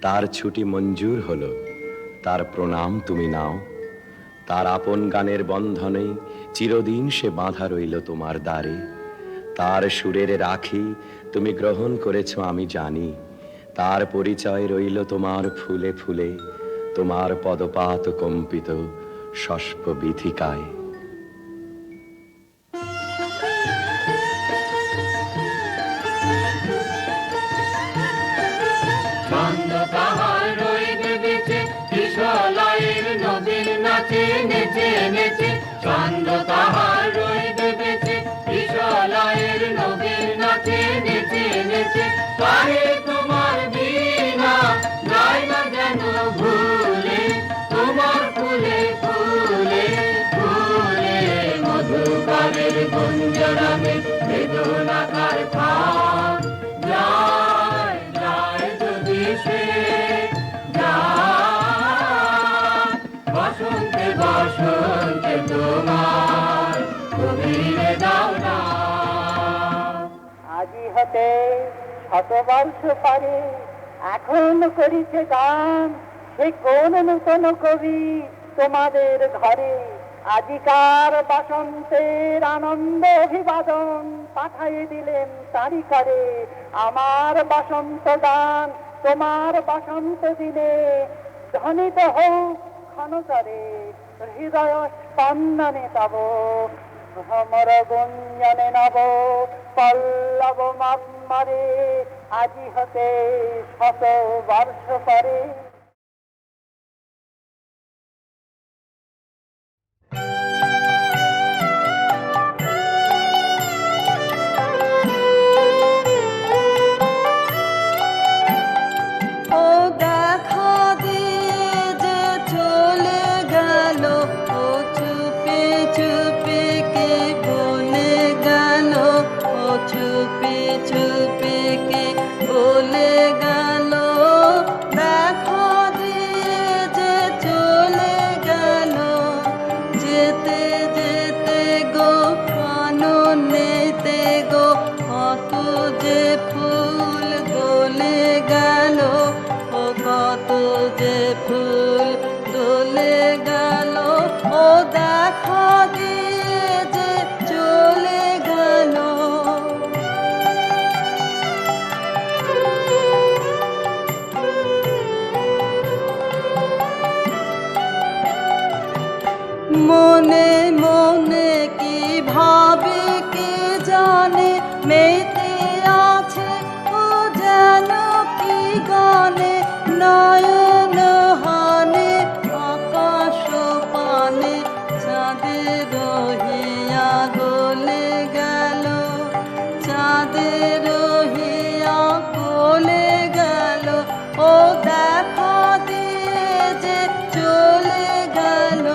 তার ছুটি মঞ্জুর হলো, তার প্রণাম তুমি নাও। তার আপন গানের বন্ধনে চিরদিন সে বাঁধা রইল তোমার দ্বারে। তার সুরের রাখি তুমি গ্রহণ করেছ আমি জানি, তার পরিচয় রইল তোমার ফুলে ফুলে, তোমার পদপাত কম্পিত শস্প বিথিকায়। ছন্দ তাহার রইবে বেঁচে কিশলয়ের নবীন নাচে নেচে নেচে। ছন্দ তাহার রইবে বেঁচে কিশলয়ের নবীন নাচে নেচে নেচে। পারে তোমার বীণা গায় না যেন ভুলে, তোমার ফুলে ফুলে ফুলে মধুকরের গুঞ্জরণে বেদনাকার থাক যায় যায় যদি সে যায়। বসন্তে বসন্তে তোমার গভীরে দাও না। আজি হতে শতবর্ষ পরে এখন করিছে গান, সে কোন নূতন কবি তোমাদের ঘরে। আজিকার বসন্তের আনন্দ অভিবাদন পাঠাইয়ে দিলেন তারি করে। আমার বসন্ত গান তোমার বসন্ত দিনে ধ্বনিত হোক ক্ষণতরে, হৃদয় স্পন্দনে তব ভ্রমর গুঞ্জনে নব পল্লব মারে। আজি হতে শত বর্ষ পরে। ও দেখা দিয়ে যে চলে গেল, ও চুপি চুপি কে বলে গেল, ও চুপি চুপি কে বলে গেল। দেখা দিয়ে যে চলে গেল, যেতে যেতে গো কাননেতে গো কত যে ফুল দোলে গেল, ও কত যে ফুল দোলে গেল। ও দেখা দিয়ে যে চলে গেল। মনে মনে কি ভাবে কে জানে, মেতে আছে ও যেন কি গানে। নয়ন হানে আকাশ পানে চাঁদের রহিয়া গলে গেল, চাঁদের রহিয়া গলে গেল। ও দেখা দিয়ে যে চলে গেল।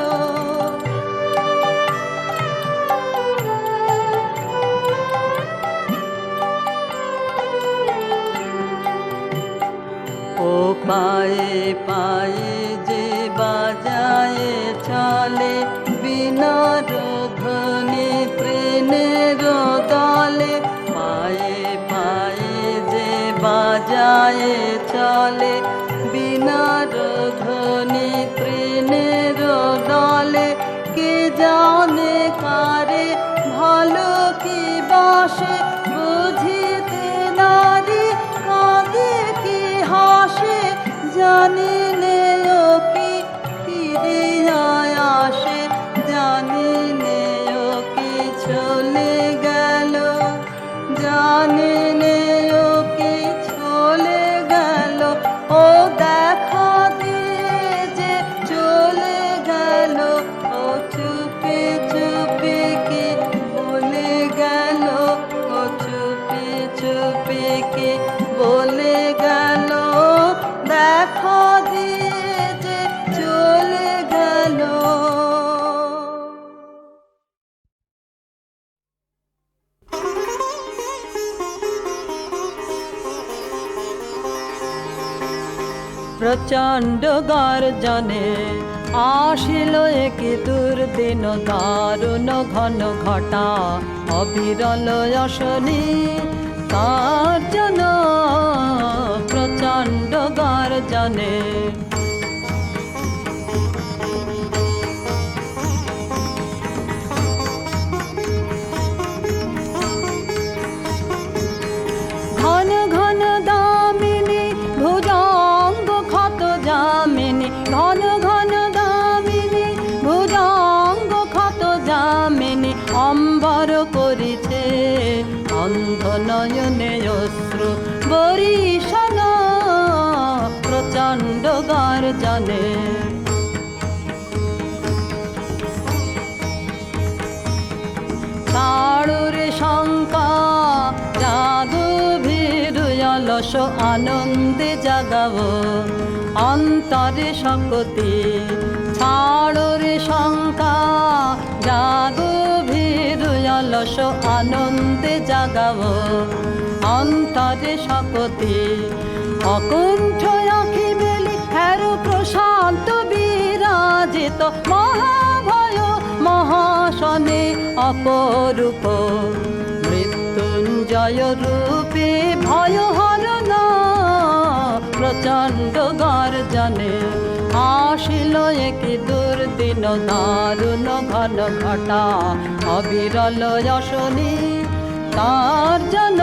ও পায়ে পায়ে যে বাজায় চলে, বিনার ধ্বনি তৃণের দলে। পায়ে পায়ে যে বাজায় চলে, বিনার ধ্বনি তৃণের দলে। কে জানে কারে ভালো কি বাসে, বুঝিতে নারী কাঁদে কি হাসে। জানি নে ও কি ফিরিয়া আসে, জানি নে ও কি চলে গেল, জানি নে ও কি চলে গেল। ও দেখা দিয়ে যে চলে গেল, ও চুপি চুপি কি বলে গেল, ও চুপি চুপি কি বলে গেল। দেখা দিয়ে যে চলে গেল। প্রচণ্ড গর্জনে আসিল এক দুর্দিন, দারুণ ঘন ঘটা অবিরল অশনি। গর্জন প্রচণ্ড গর্জনে ঘন ঘন দামিনী ভুজঙ্গ ক্ষত যামিনী, ঘন করিছে অন্ধ নয়নে অশ্রু বরিশাল প্রচণ্ড গর্জনে। ছাড়ুরে শঙ্কা জাগো ভীরু অলস আনন্দে জাগাবো অন্তরে শক্তি। ছাড়ুরে শঙ্কা জাগো ভীরু অলস আনন্দে জাগাবো অন্তরে শক্তি। অকুণ্ঠ আঁখি মেলি হেরো প্রশান্ত বিরাজিত মহাভয় মহাশনে অপরূপ মৃত্যুঞ্জয় রূপে ভয় হরণ প্রচণ্ড গর্জনে। আসিল একই দুর্দিন দারুণ ঘন ঘটা অবিরল যশনী তার জন